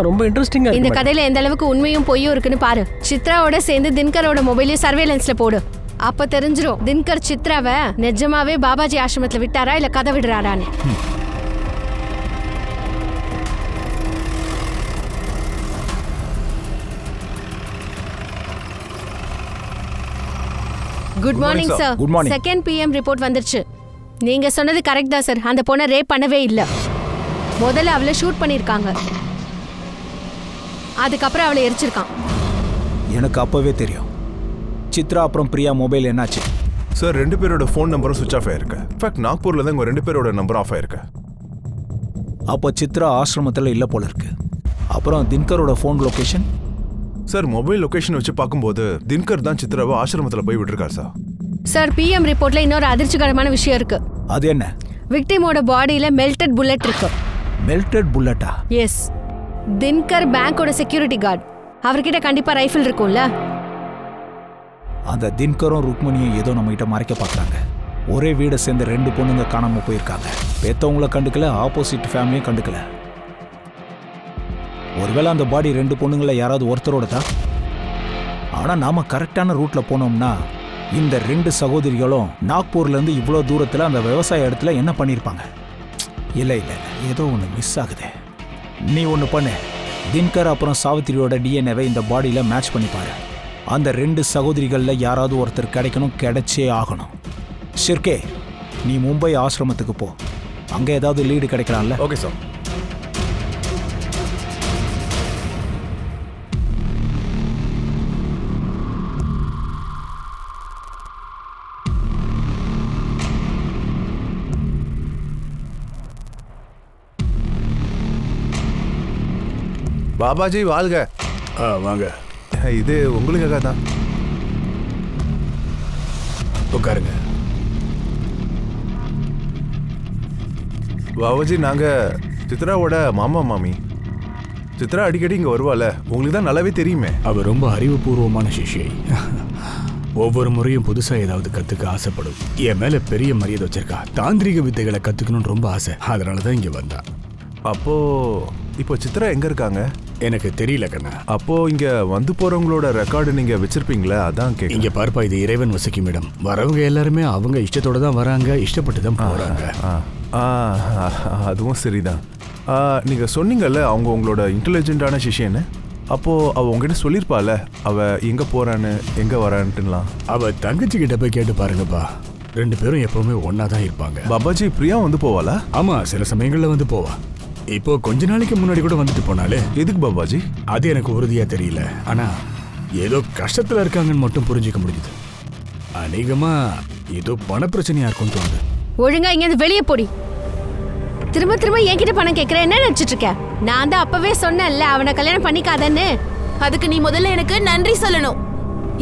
Speaker 5: ரொம்ப இன்ட்ரெஸ்டிங்கா
Speaker 3: இந்த
Speaker 5: இருக்கு.
Speaker 3: கதையில எந்த அளவுக்கு உண்மையும் பொய்யும் இருக்குன்னு பாரு. சித்ராவோட சேர்ந்து தின்கரோட மொபைலையும் சர்வேலன்ஸ்ல போடு. அப்ப தெரிஞ்சிரும் தின்கர் சித்ராவை நிஜமாவே பாபாஜி ஆசிரமத்துல விட்டாரா இல்ல கதை விடுறாரான்னு. Good morning sir.
Speaker 6: Good morning.
Speaker 3: Second PM report வந்துருச்சு. நீங்க சொன்னது கரெக்ட் தான் சார். அந்த பொண்ணை ரேப் பண்ணவே இல்லை. முதல்ல அவளை ஷூட் பண்ணிருக்காங்க, அதுக்கப்புறம் அவளை எரிச்சிருக்கான்.
Speaker 6: எனக்கு அப்பவே தெரியும். சித்ரா அப்புறம் பிரியா மொபைல் என்னாச்சு?
Speaker 7: சார் 2 பேரோட ஃபோன் நம்பரும் சுவிச் ஆஃப் ஆயிருக்கு. இன்ஃபேக்ட் நாக்பூர்ல தான் உங்க 2 பேரோட நம்பர் ஆஃப் ஆயிருக்கு.
Speaker 6: அப்போ சித்ரா ஆசிரமத்தில் இல்லை போல இருக்கு. அப்புறம் தின்கரோட phone location?
Speaker 7: Sir mobile location வச்சு பார்க்கும்போது தின்கர் தான் சித்ராவை ஆசிரமத்தில் போய் விட்டுருக்காரு சார்.
Speaker 3: சார் PM ரிப்போர்ட்ல இன்னொரு அதிர்ச்சிகரமான விஷயம் இருக்கு.
Speaker 6: அது என்ன?
Speaker 3: விக்டிமோட பாடியில மெல்டட் புல்லட் இருக்கு.
Speaker 6: மெல்டட் புல்லட்டா?
Speaker 3: எஸ். தின்கர் பேங்கோட செக்யூரிட்டி கார்டு. அவர்கிட்ட கண்டிப்பா ரைஃபிள் இருக்கும்ல.
Speaker 6: அந்த தின்கரும் ருக்மணியும் ஏதோ நம்ம கிட்ட மறைக்க பார்க்குறாங்க. ஒரே வீடை சேர்ந்த 2 பொண்ணுங்க காணாம போயிருக்காங்க. பெத்தவங்கள கண்டுக்கல, ஆப்போசிட் ஃபேமிலியும் கண்டுக்கல. ஒருவேளை அந்த பாடி 2 பொண்ணுங்கள யாராவது ஒருத்தரோட தான். ஆனா நாம கரெக்டான ரூட்ல போனோம்னா இந்த 2 சகோதரிகளும் நாக்பூர்ல இருந்து இவ்வளோ தூரத்துல அந்த விவசாய இடத்துல என்ன பண்ணிருப்பாங்க? இல்லை இல்லை, ஏதோ ஒன்று மிஸ் ஆகுது. நீ ஒன்று பண்ணு, தின்கர் அப்புறம் சாவித்திரியோட டிஎன்ஏவை இந்த பாடியில் மேட்ச் பண்ணி பாரு. அந்த 2 சகோதரிகளில் யாராவது ஒருத்தர் கிடைக்கணும், கிடைச்சே ஆகணும். ஷிர்கே, நீ மும்பை ஆசிரமத்துக்கு போ. அங்கே ஏதாவது லீடு கிடைக்கலாம்ல?
Speaker 7: Okay sir. பாபாஜி வாழ்க.
Speaker 1: வாங்க.
Speaker 7: இது உங்களுக்காக தான்.
Speaker 1: உட்காருங்க.
Speaker 7: பாபாஜி, நாங்க சித்ராவோட மாமா மாமி. சித்ரா அடிக்கடி இங்க வருவாள், உங்களுக்கு தான் நல்லாவே தெரியுமே.
Speaker 1: அவ ரொம்ப அறிவுபூர்வமான சிஷ்யை. ஒவ்வொரு முறையும் புதுசா ஏதாவது கத்துக்க ஆசைப்படும். என் மேல பெரிய மரியாதை வச்சிருக்கா. தாந்திரிக வித்தைகளை கத்துக்கணும்னு ரொம்ப ஆசை. அதனாலதான் இங்க வந்தா.
Speaker 7: அப்போ இப்போ சித்ரா எங்க இருக்காங்க?
Speaker 1: எனக்கு தெரியல கண்ணா.
Speaker 7: அப்போ இங்க வந்து போறவங்களோட ரெக்கார்டு நீங்க வச்சிருப்பீங்களா? அதான் கேட்க.
Speaker 1: இங்க பார்ப்பா, இது இறைவன் வசிக்கும் இடம். வரவங்க எல்லாருமே அவங்க இஷ்டத்தோட தான் வராங்க, இஷ்டப்பட்டு தான் போறாங்க.
Speaker 7: அதுவும் சரிதான். நீங்க சொன்னீங்கல்ல அவங்க உங்களோட இன்டெலிஜென்ட்டான சிஷ்யன்னு. அப்போ அவ உங்ககிட்ட சொல்லியிருப்பாள் அவ எங்க போறான்னு, எங்க வரான்ட்டுலாம்.
Speaker 1: அவ தங்கச்சி கிட்ட போய் கேட்டு பாருங்கப்பா. 2 பேரும் எப்பவுமே ஒன்னா தான் இருப்பாங்க.
Speaker 7: பாபாஜி, பிரியா வந்து போவாளா?
Speaker 1: ஆமா, சில சமயங்கள்ல வந்து போவா. இப்போ கொஞ்ச நாளைக்கு முன்னாடி கூட வந்துட்டு போனாலே.
Speaker 7: எதுக்கு பாபாஜி?
Speaker 1: அது எனக்கு உறுதியா தெரியல. ஆனா ஏதோ கஷ்டத்துல இருக்காங்கன்னு மட்டும் புரிஞ்சுக்க முடியுது. அநேகமா ஏதோ பண பிரச்சனையா இருக்கும்னு தோணுது.
Speaker 3: ஒழுங்கா இங்க வெளியே போடி. திரும்ப திரும்ப என்கிட்ட பணம் கேட்கற, என்ன நினைச்சிட்டு இருக்க? நான் தான் அப்பவே சொன்னேன்ல அவனை கல்யாணம் பண்ணிக்காதன்னு.
Speaker 2: அதுக்கு நீ முதல்ல எனக்கு நன்றி சொல்லணும்.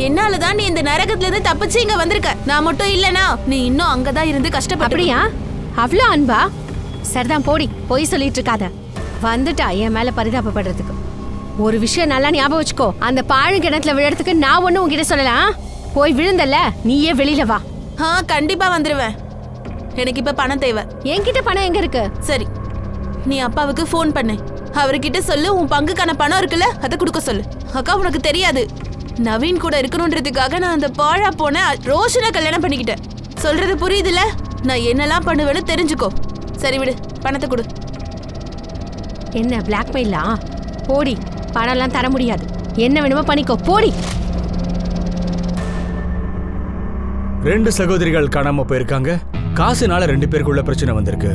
Speaker 2: என்னாலதான் நீ இந்த நரகத்துல இருந்து தப்பிச்சு இங்க வந்திருக்க. நான் மட்டும் இல்லனா நீ இன்னும் அங்கதான் இருந்து கஷ்டப்பட்டு.
Speaker 3: அப்படியா? அவ்வளோ அன்பா? சரிதான், போடி. போய் சொல்லிட்டு இருக்காத. வந்துட்டா என் மேல பரிதாபப்படுறதுக்கு. ஒரு விஷயம் நல்லா ஞாபகம் வச்சுக்கோ. அந்த பாழு கிணத்துல விழறதுக்கு நான் ஒண்ணு உங்ககிட்ட சொல்லலாம். போய் விழுந்தல்ல, நீயே வெளியில வா.
Speaker 2: கண்டிப்பா வந்துருவேன். எனக்கு இப்ப பணம் தேவை.
Speaker 3: என்கிட்ட பணம் எங்க இருக்கு?
Speaker 2: சரி, நீ அப்பாவுக்கு ஃபோன் பண்ணு. அவர்கிட்ட சொல்லு உன் பங்குக்கான பணம் இருக்குல்ல, அதை கொடுக்க சொல்லு. அக்கா, உனக்கு தெரியாது, நவீன் கூட இருக்கணும்ன்றதுக்காக நான் அந்த பாழா போன ரோஷனை கல்யாணம் பண்ணிக்கிட்டேன். சொல்றது புரியுதுல? நான் என்னெல்லாம் பண்ணுவேன்னு தெரிஞ்சுக்கோ. சரி விடு, பணத்தை கொடு.
Speaker 3: என்ன பிளாக்மெயிலா? போடி. பணம்லாம் தர முடியாது. என்ன வேணுமோ பண்ணிக்கோ, போடி.
Speaker 1: 2 சகோதரிகள் காணாம போயிருக்காங்க. காசுனால 2 பேருக்குள்ள பிரச்சனை வந்திருக்கு.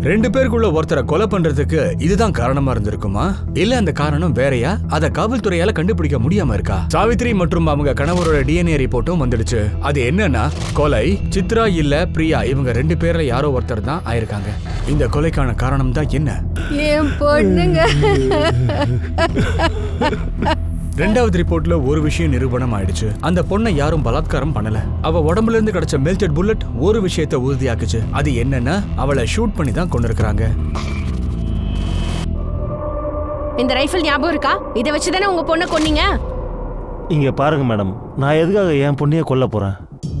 Speaker 1: 2 பேருக்குள்ள ஒருத்தரை கொலை பண்றதுக்கு இதுதான் காரணமா இருந்திருக்குமா? இல்ல அந்த காரணம் வேறையா? அத காவல்துறையால கண்டுபிடிக்க முடியாம இருக்கா? சாவித்ரி மற்றும் அவங்க கணவரோட டிஎன்ஏ ரிப்போர்ட்டும் வந்துடுச்சு. அது என்னன்னா, கொலை சித்ரா இல்ல பிரியா, இவங்க 2 பேர்ல யாரோ ஒருத்தர் தான் ஆயிருக்காங்க. இந்த கொலைக்கான காரணம் தான் என்ன?
Speaker 3: என் பொண்ணுங்க.
Speaker 1: 2வது ரிப்போர்ட்ல ஒரு விஷயம் நிரூபணம் ஆயிடுச்சு. அந்த பொண்ணை யாரும் பலாத்காரம் பண்ணல. அவ உடம்புல இருந்து கிடைச்ச மெல்டட் புல்லட் ஒரு விஷயத்தை உறுதியாக்குச்சு. அது என்னன்னா, அவளை ஷூட் பண்ணி தான் கொண்டிருக்காங்க.
Speaker 3: இந்த ரைஃபிள் ஞாபகம் இருக்கா? இதை வச்சுதானே உங்க பொண்ணை கொன்னீங்க?
Speaker 4: இங்க பாருங்க மேடம், நான் எதுக்காக என் பொண்ணையே கொல்ல போறேன்?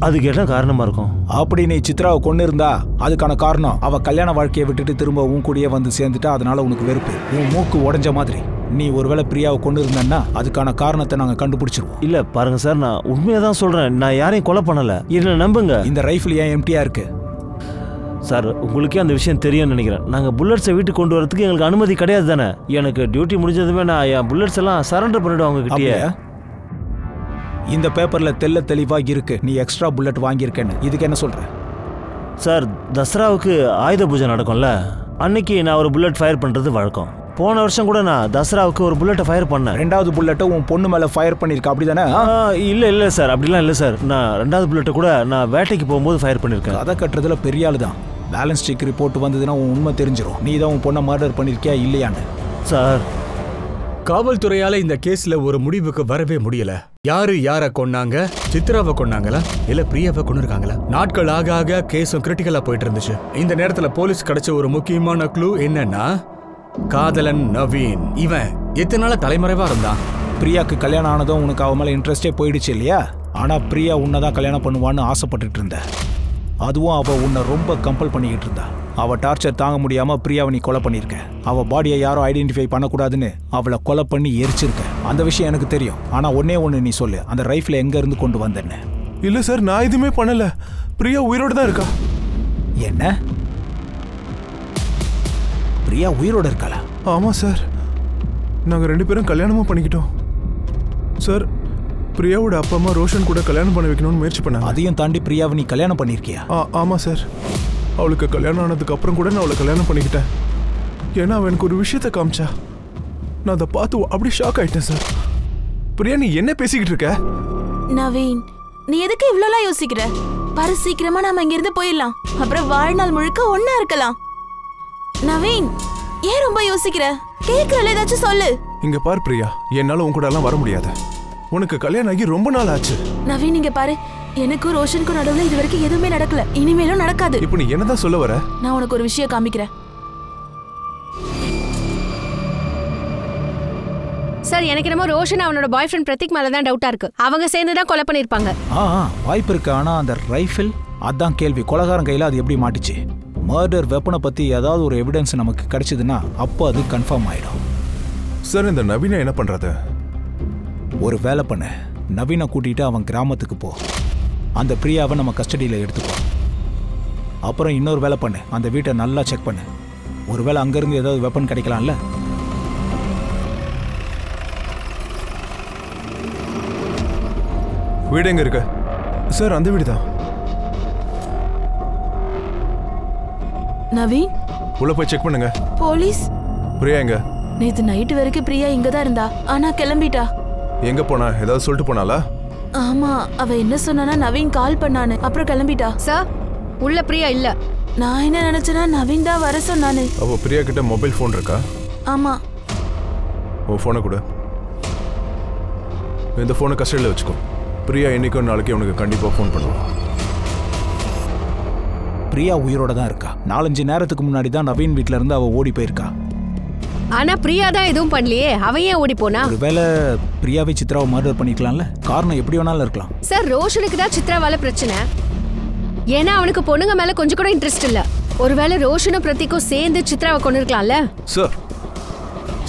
Speaker 4: அதுக்கு என்ன காரணமா இருக்கும்?
Speaker 6: அப்படி நீ சித்ராவை கொண்டு இருந்தா அதுக்கான காரணம் அவ கல்யாண வாழ்க்கையை விட்டுட்டு திரும்ப உன் கூடயே வந்து சேர்ந்துட்டா, அதனால உனக்கு வெறுப்பு. உன் மூக்கு உடைஞ்ச மாதிரி. நீ ஒருவேளை பிரியாவை கொண்டு இருந்தன்னா அதுக்கான காரணத்தை நாங்க கண்டுபிடிச்சிருவோம்.
Speaker 4: இல்ல பாருங்க சார், நான் உண்மையா தான் சொல்றேன். நான் யாரையும் கொலை பண்ணல. என்ன நம்புங்க.
Speaker 6: இந்த ரைஃபிள் ஏன் எம்டியா இருக்கு?
Speaker 4: சார், உங்களுக்கே அந்த விஷயம் தெரியும்னு நினைக்கிறேன். நாங்கள் புல்லட்ஸை வீட்டுக்கு கொண்டு வரதுக்கு எங்களுக்கு அனுமதி கிடையாது தானே. எனக்கு டியூட்டி முடிஞ்சதுமே நான் என் புல்லட்ஸ் எல்லாம் சரண்டர் பண்ணிவிடுவேன் அவங்ககிட்டயே.
Speaker 6: இந்த பேப்பர்ல தெல்ல தெளிவா இருக்கு நீ எக்ஸ்ட்ரா புல்லட் வாங்கியிருக்கேன்னு. இதுக்கு என்ன சொல்ற?
Speaker 4: சார், தசராவுக்கு ஆயுத பூஜை நடக்கும்ல, அன்னைக்கு நான் ஒரு புல்லட் ஃபயர் பண்ணுறது வழக்கம். போன வருஷம் கூட நான் தசராவுக்கு ஒரு புல்லட்டை ஃபயர் பண்ணேன்.
Speaker 6: ரெண்டாவது புல்லட்டை உன் பொண்ணு மேலே ஃபயர் பண்ணியிருக்க அப்படிதானே?
Speaker 4: இல்லை சார், அப்படிலாம் இல்லை சார். நான் ரெண்டாவது புல்லட்டை கூட நான் வேட்டைக்கு போகும்போது ஃபயர் பண்ணியிருக்கேன்.
Speaker 6: அதை கட்டுறதுல பெரிய ஆளு தான். பேலன்ஸ் ஸ்டிக் ரிப்போர்ட் வந்ததுன்னா உன் உண்மை தெரிஞ்சிடும். நீ தான் உன் பொண்ணை மர்டர் பண்ணியிருக்கியா இல்லையான்னு.
Speaker 4: சார்,
Speaker 1: காவல்துறையால இந்த கேஸ்ல ஒரு முடிவுக்கு வரவே முடியல. யாரு யாரை கொன்னாங்க? சித்ராவை கொன்னாங்களா இல்ல பிரியாவை கொண்டிருக்காங்களா? நாட்கள் ஆக ஆக கேஸும் கிரிட்டிக்கலா போயிட்டு இருந்துச்சு. இந்த நேரத்துல போலீஸ் கிடைச்ச ஒரு முக்கியமான க்ளூ என்னன்னா, காதலன் நவீன். இவன் எத்தனை நாளா தலைமறைவா இருந்தான்.
Speaker 6: பிரியாக்கு கல்யாணம் ஆனதும் உனக்கு அவன் மேல இன்ட்ரெஸ்டே போயிடுச்சு இல்லையா? ஆனா பிரியா உன்னதான் கல்யாணம் பண்ணுவான்னு ஆசைப்பட்டுட்டு இருந்த. அதுவும் அவ உன்னை ரொம்ப கம்பல் பண்ணிக்கிட்டு இருந்தா. அவ டார்ச்சர் தாங்க முடியாம பிரியாவை நீ கொலை பண்ணிருக்க. அவ பாடியை யாரும் ஐடென்டிஃபை பண்ணக்கூடாதுன்னு அவளை கொலை பண்ணி எரிச்சிருக்க. அந்த விஷயம் எனக்கு தெரியும். ஆனா ஒன்னே ஒண்ணு நீ சொல்லு, அந்த ரைஃபிளை எங்க இருந்து கொண்டு வந்தேன்னு.
Speaker 7: இல்ல சார், நான் எதுவுமே பண்ணல. பிரியா உயிரோடு தான் இருக்கா.
Speaker 6: என்ன? பிரியா உயிரோட இருக்காளா?
Speaker 7: ஆமா சார், நாங்க 2 பேரும் கல்யாணமும் பண்ணிக்கிட்டோம் சார். பிரியாவோட அப்பா அம்மா ரோஷன் கூட கல்யாணம் பண்ண வைக்கணும்னு முயற்சி பண்ணாங்க.
Speaker 6: அதையும் தாண்டி பிரியாவை நீ கல்யாணம் பண்ணிருக்கியா?
Speaker 7: ஆமா சார், அவளுக்கு கல்யாணம் ஆனதுக்கு அப்புறம் கூட நான் அவளை கல்யாணம் பண்ணிக்கிட்டேன். ஏன்னா அவன் எனக்கு ஒரு விஷயத்த காமிச்சா. நான் அதை பார்த்து அப்படி ஷாக் ஆயிட்டேன் சார். பிரியா, நீ என்ன பேசிக்கிட்டு இருக்க?
Speaker 2: நவீன், நீ எதுக்கு இவ்வளோலாம் யோசிக்கிற? பாரு, சீக்கிரமா நாம இங்கிருந்து போயிடலாம். அப்புறம் வாழ்நாள் முழுக்க ஒன்னா இருக்கலாம். நவீன், ஏன் ரொம்ப யோசிக்கிற? கேக்குறல, ஏதாச்சும் சொல்லு.
Speaker 7: இங்க பாரு பிரியா, என்னால உன் கூட எல்லாம் வர முடியாது. உனக்கு கல்யாணம் ஆகி ரொம்ப நாள் ஆச்சு.
Speaker 2: நவீன், இங்க பாரு, எனக்கும் ரோஷனுக்கும் நடுவுல இது வரைக்கும் எதுவுமே நடக்கல, இனிமேலும் நடக்காது.
Speaker 7: இப்போ நீ என்னதான் சொல்ல வர?
Speaker 2: நான் உனக்கு ஒரு விஷயம் காமிக்கிறேன்.
Speaker 3: சார், எனக்கு என்னமோ ரோஷன் அவனோட பாய் ஃப்ரெண்ட் பிரதீக் மேல தான் டவுட்டா இருக்கு. அவங்க சேர்ந்து தான் கொலை பண்ணிருப்பாங்க.
Speaker 6: வாய்ப்பு இருக்கு. ஆனா அந்த ரைஃபிள், அதான் கேள்வி. கொலைகாரன் கையில அது எப்படி மாட்டுச்சு? மர்டர் வெப்பனை பத்தி ஏதாவது ஒரு எவிடன்ஸ் நமக்கு கிடைச்சதுன்னா அப்போ அது கன்ஃபார்ம் ஆயிடும்.
Speaker 7: சார், இந்த நவீனை என்ன பண்றது?
Speaker 6: ஒரு வேலை பண்ண, நவீனை கூட்டிட்டு அவன் கிராமத்துக்கு போ. அந்த பிரியாவை நம்ம கஸ்டடியில் எடுத்துக்கோ. அப்புறம் இன்னொரு வேலை பண்ணு, அந்த வீட்டை நல்லா செக் பண்ணு. ஒருவேளை அங்கிருந்து ஏதாவது வெப்பன் கிடைக்கலாம்ல.
Speaker 7: வீடு எங்க இருக்கு? சார், அந்த வீடு தான்.
Speaker 2: நவீன்,
Speaker 7: உள்ள போய் செக் பண்ணுங்க.
Speaker 2: போலீஸ்?
Speaker 7: பிரியா எங்க?
Speaker 2: நேத்து நைட்டு வரைக்கும் பிரியா இங்க தான் இருந்தா, ஆனா கிளம்பிட்டா.
Speaker 7: எங்க போனா? ஏதாவது சொல்லிட்டு போனாலா?
Speaker 2: ஆமா, அவ என்ன சொன்னானா, நவீன் கால் பண்ணானு, அப்புறம் கிளம்பிட்டா.
Speaker 3: சார், உள்ள பிரியா இல்ல.
Speaker 2: நான் என்ன நினைச்சேன்னா நவீன் தான் வர சொன்னானு.
Speaker 7: அவ பிரியா கிட்ட மொபைல் ஃபோன் இருக்கா?
Speaker 2: ஆமா.
Speaker 7: உன் ஃபோனை கொடு. இந்த ஃபோனை கஸ்டடியில் வச்சுக்கோ. பிரியா இன்னைக்கும் நாளைக்கு உனக்கு கண்டிப்பா ஃபோன் பண்ணுவான்.
Speaker 6: பிரியா உயிரோட தான் இருக்கா. 4-5 நேரத்துக்கு முன்னாடி தான் நவீன் வீட்ல இருந்து அவ ஓடி போயிருக்கா.
Speaker 3: ஆனா பிரியா தான் எதுவும் பண்ணலையே, அவ ஏன் ஓடி போனா?
Speaker 6: ஒருவேளை பிரியாவை சித்ராவை மர்டர் பண்ணிக்கலாம்ல. காரணம் எப்படி வேணாலும் இருக்கலாம்.
Speaker 3: சார், ரோஷனுக்கு தான் சித்ராவால பிரச்சனை. ஏன்னா அவனுக்கு பொண்ணுங்க மேல கொஞ்சம் கூட இன்ட்ரெஸ்ட் இல்ல. ஒருவேளை ரோஷனும் பிரதீக்கும் சேர்ந்து சித்ராவை கொண்டு இருக்கலாம்ல.
Speaker 7: சார்,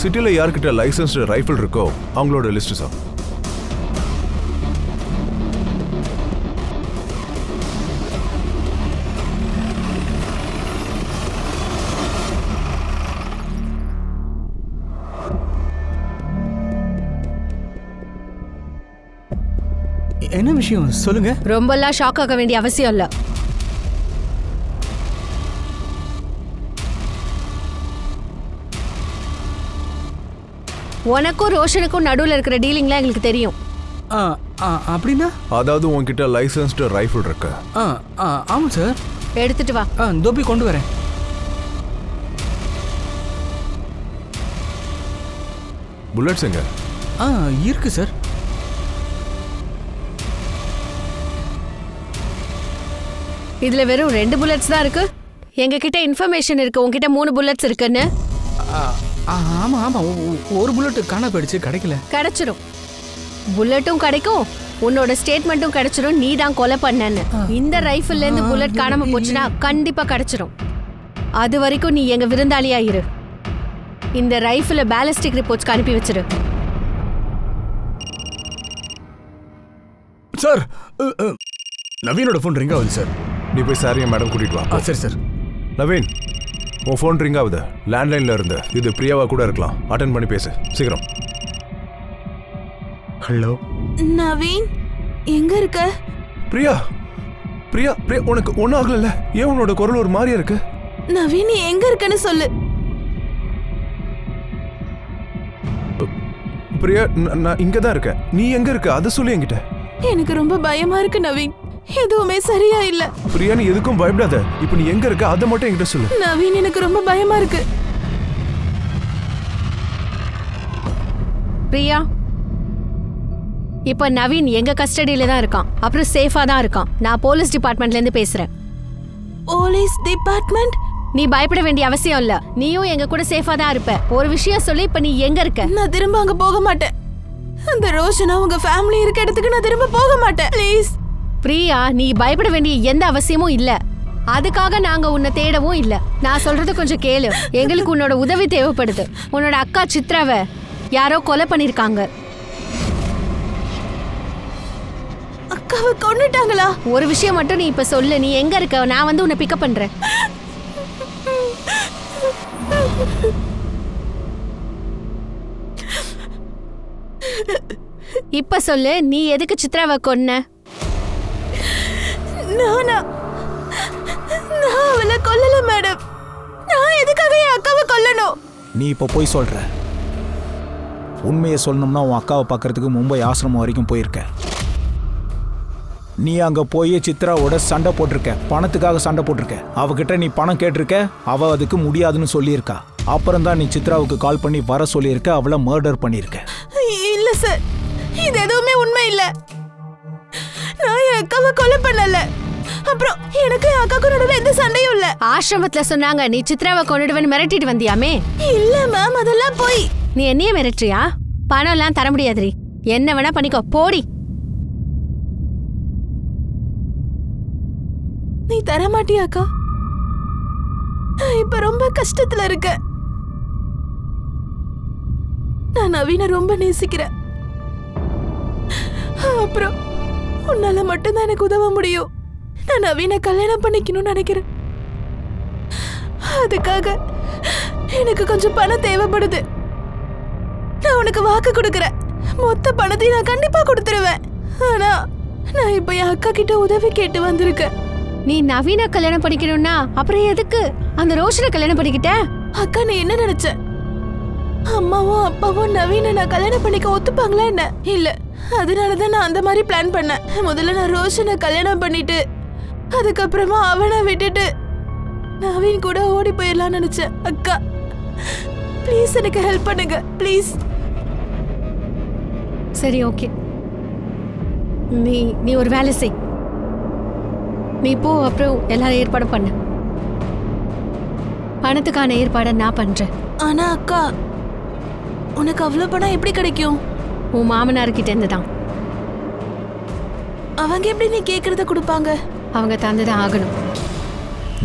Speaker 7: சிட்டில யார்கிட்ட லைசன்ஸ்டு ரைஃபிள் இருக்கோ அவங்களோட லிஸ்ட் சார்.
Speaker 1: என்ன விஷயம் சொல்லுங்க.
Speaker 3: ரொம்பலாம் ஷாக் ஆக வேண்டிய அவசியம் இல்ல. உனக்கும் ரோஷனுக்கும் நடுவுல இருக்கிற டீலிங்லாம் எங்களுக்கு தெரியும்.
Speaker 1: அப்படின்னா?
Speaker 7: அதாவது உன்கிட்ட லைசன்ஸ்டு ரைஃபிள் இருக்கு.
Speaker 1: ஆமா சார்.
Speaker 3: எடுத்துட்டு வா.
Speaker 1: தோப்பி கொண்டு வரேன்.
Speaker 7: புல்லட்ஸ் எங்க?
Speaker 1: இருக்கு சார்.
Speaker 3: இதுல வெறும் 2 புல்லட்ஸ் தான் இருக்கு. எங்க கிட்ட இன்ஃபர்மேஷன் இருக்கு உங்ககிட்ட 3 புல்லட்ஸ் இருக்குன்னு.
Speaker 1: ஆமா ஆமா, ஒரு புல்லட் காண போயிடுச்சு, கிடைக்கல.
Speaker 3: கிடைச்சிரும். புல்லட்டும் கிடைக்கும், உன்னோட ஸ்டேட்மெண்ட்டும் கிடைச்சிரும். நீ தான் கொலை பண்ணன்னு. இந்த ரைஃபிள்ல இருந்து புல்லட் காணாம போச்சுன்னா கண்டிப்பா கிடைச்சிரும். அது வரைக்கும் நீ எங்க விருந்தாளியா இரு. இந்த ரைஃபிள பேலிஸ்டிக் ரிப்போர்ட்ஸ்க்கு அனுப்பி வச்சிரு.
Speaker 1: சார், நவீனோட ஃபோன் ரிங் ஆகுது சார்.
Speaker 7: நீ போய் சாரியா மேடம் கூட்டிட்டு வா.
Speaker 1: சரி சார்.
Speaker 7: நவீன், உன் ஃபோன் ரிங் ஆகுது. லேண்ட்லைன்ல இருந்து. இது பிரியாவா கூட இருக்கலாம். அட்டென்ட் பண்ணி பேசு சீக்கிரம்.
Speaker 1: ஹலோ
Speaker 2: நவீன், எங்க இருக்க?
Speaker 7: பிரியா பிரியா பிரியா, உனக்கு ஒன்றும் ஆகல? ஏன் உன்னோட குரல் ஒரு மாதிரியா இருக்கு?
Speaker 2: நவீன், நீ எங்க இருக்கன்னு சொல்லு.
Speaker 7: பிரியா, நான் இங்க தான் இருக்கேன். நீ எங்க இருக்க அதை சொல்லு என்கிட்ட.
Speaker 2: எனக்கு ரொம்ப பயமா இருக்கு நவீன். எதுவுமே சரியா இல்ல.
Speaker 7: பிரியா, நீ எதுக்கும் பயப்படாத. இப்போ நீ எங்க இருக்க அதை மட்டும் என்கிட்ட சொல்லு.
Speaker 2: நவீன், எனக்கு ரொம்ப பயமா இருக்கு.
Speaker 3: பிரியா, இப்ப நவீன் எங்க கஸ்டடியில தான் இருக்கான். அப்புறம் சேஃபா தான் இருக்கான். நான் போலீஸ் டிபார்ட்மெண்ட்ல இருந்து பேசுறேன்.
Speaker 2: Police department?
Speaker 3: நீ பயப்பட வேண்டிய அவசியம் இல்ல. நீயும் எங்க கூட சேஃபா தான் இருப்ப. ஒரு விஷயம் சொல்லி, இப்ப நீ எங்க இருக்க?
Speaker 2: நான் திரும்ப அங்க போக மாட்டேன். அந்த ரோஷனா உங்க ஃபேமிலி இருக்க இடத்துக்கு நான் திரும்ப போக மாட்டேன். ப்ளீஸ்.
Speaker 3: பிரியா, நீ பயப்பட வேண்டிய எந்த அவசியமும் இல்ல. அதுக்காக நாங்க உன்னை தேடவும் இல்ல. நான் சொல்றது கொஞ்சம் கேளு. எங்களுக்கு உன்னோட உதவி தேவைப்படுது. உன்னோட அக்கா சித்ராவை யாரோ கொலை பண்ணிருக்காங்க.
Speaker 2: அக்காவை கொன்னுட்டாங்களா?
Speaker 3: ஒரு விஷயம் மட்டும் நீ இப்ப சொல்லு. நீ எங்க இருக்க? நான் வந்து உன்னை பிக்கப் பண்றேன். இப்ப சொல்லு, நீ எதுக்கு சித்ராவை கொன்ன?
Speaker 2: நான் அவளை கொல்லல மேடம். நான் எதுக்காக என் அக்காவை கொல்லணும்?
Speaker 6: நீ இப்போ போய் சொல்ற. உண்மையை சொல்லணும்னா உன் அக்காவை பார்க்கறதுக்கு மும்பை ஆசிரமம் வரைக்கும் போயிருக்க. நீ அங்க போய் சித்ராவோட சண்டை போட்டிருக்க. பணத்துக்காக சண்டை போட்டிருக்க. அவகிட்ட நீ பணம் கேட்டிருக்க. அவ அதுக்கு முடியாதுன்னு சொல்லியிருக்கா. அப்புறம் தான் நீ சித்ராவுக்கு கால் பண்ணி வர சொல்லியிருக்க. அவளை மர்டர் பண்ணியிருக்க.
Speaker 2: இல்ல சார், இது எதுவுமே உண்மை இல்ல. நான் என் அக்காவை கொலை பண்ணல. அப்புறம் எனக்கு என் அக்காவுக்கு நடுவில் எந்த சண்டையும் இல்ல.
Speaker 3: ஆசிரமத்துல சொன்னாங்க நீ சித்ராவை கொன்னுடுவேன்னு மிரட்டிட்டு வந்தியாமே.
Speaker 2: இல்ல மேம், அதெல்லாம் போய்.
Speaker 3: நீ என்னையே மிரட்டுறியா? பணம் எல்லாம் தர முடியாதுரி. என்ன வேணா பண்ணிக்கோ, போடி.
Speaker 2: நீ தர மாட்டியாக்கா? நான் இப்ப ரொம்ப கஷ்டத்துல இருக்கேன். நான் நவீனை ரொம்ப நேசிக்கிறேன். அப்புறம் உன்னால மட்டும்தான் எனக்கு உதவ முடியும். நான் நவீனை கல்யாணம் பண்ணிக்கணும்னு நினைக்கிறேன். அதுக்காக எனக்கு கொஞ்சம் பணம் தேவைப்படுது. நான் உனக்கு வாக்கு கொடுக்கறேன். மொத்த பணத்தையும் நான் கண்டிப்பா கொடுத்துருவேன். ஆனா நான் இப்ப என் அக்கா கிட்ட உதவி கேட்டு வந்திருக்கேன்.
Speaker 3: நீ நவீன கல்யாணம் பண்ணிக்கணும்னா அப்புறம் எதுக்கு அந்த ரோஷனை கல்யாணம் பண்ணிக்கிட்ட?
Speaker 2: அக்கா, நீ என்ன நினைச்ச? அம்மாவும் அப்பாவும் நவீன நான் கல்யாணம் பண்ணிக்க ஒத்துப்பாங்களா என்ன? இல்ல. அதனாலதான் நான் அந்த மாதிரி பிளான் பண்ணேன். முதல்ல நான் ரோஷனை கல்யாணம் பண்ணிட்டு அதுக்கப்புறமா அவனை விட்டுட்டு நவீன் கூட ஓடி போயிடலாம்னு நினைச்சேன். அக்கா, ப்ளீஸ் எனக்கு ஹெல்ப் பண்ணுங்க ப்ளீஸ்.
Speaker 3: சரி, ஓகே. நீ ஒரு வேலை செய். நீ போ, அப்புறம் எல்லாரும் ஏற்பாடு பண்ணு. பணத்துக்கான ஏற்பாடை நான் பண்றேன்.
Speaker 2: ஆனா அக்கா, உனக்கு அவ்வளவு பணம் எப்படி கிடைக்கும்?
Speaker 3: உன் மாமனார்கிட்ட இருந்து தான்.
Speaker 2: அவங்க எப்படி நீ கேக்குறத கொடுப்பாங்க?
Speaker 3: அவங்க தந்துதான் ஆகணும்.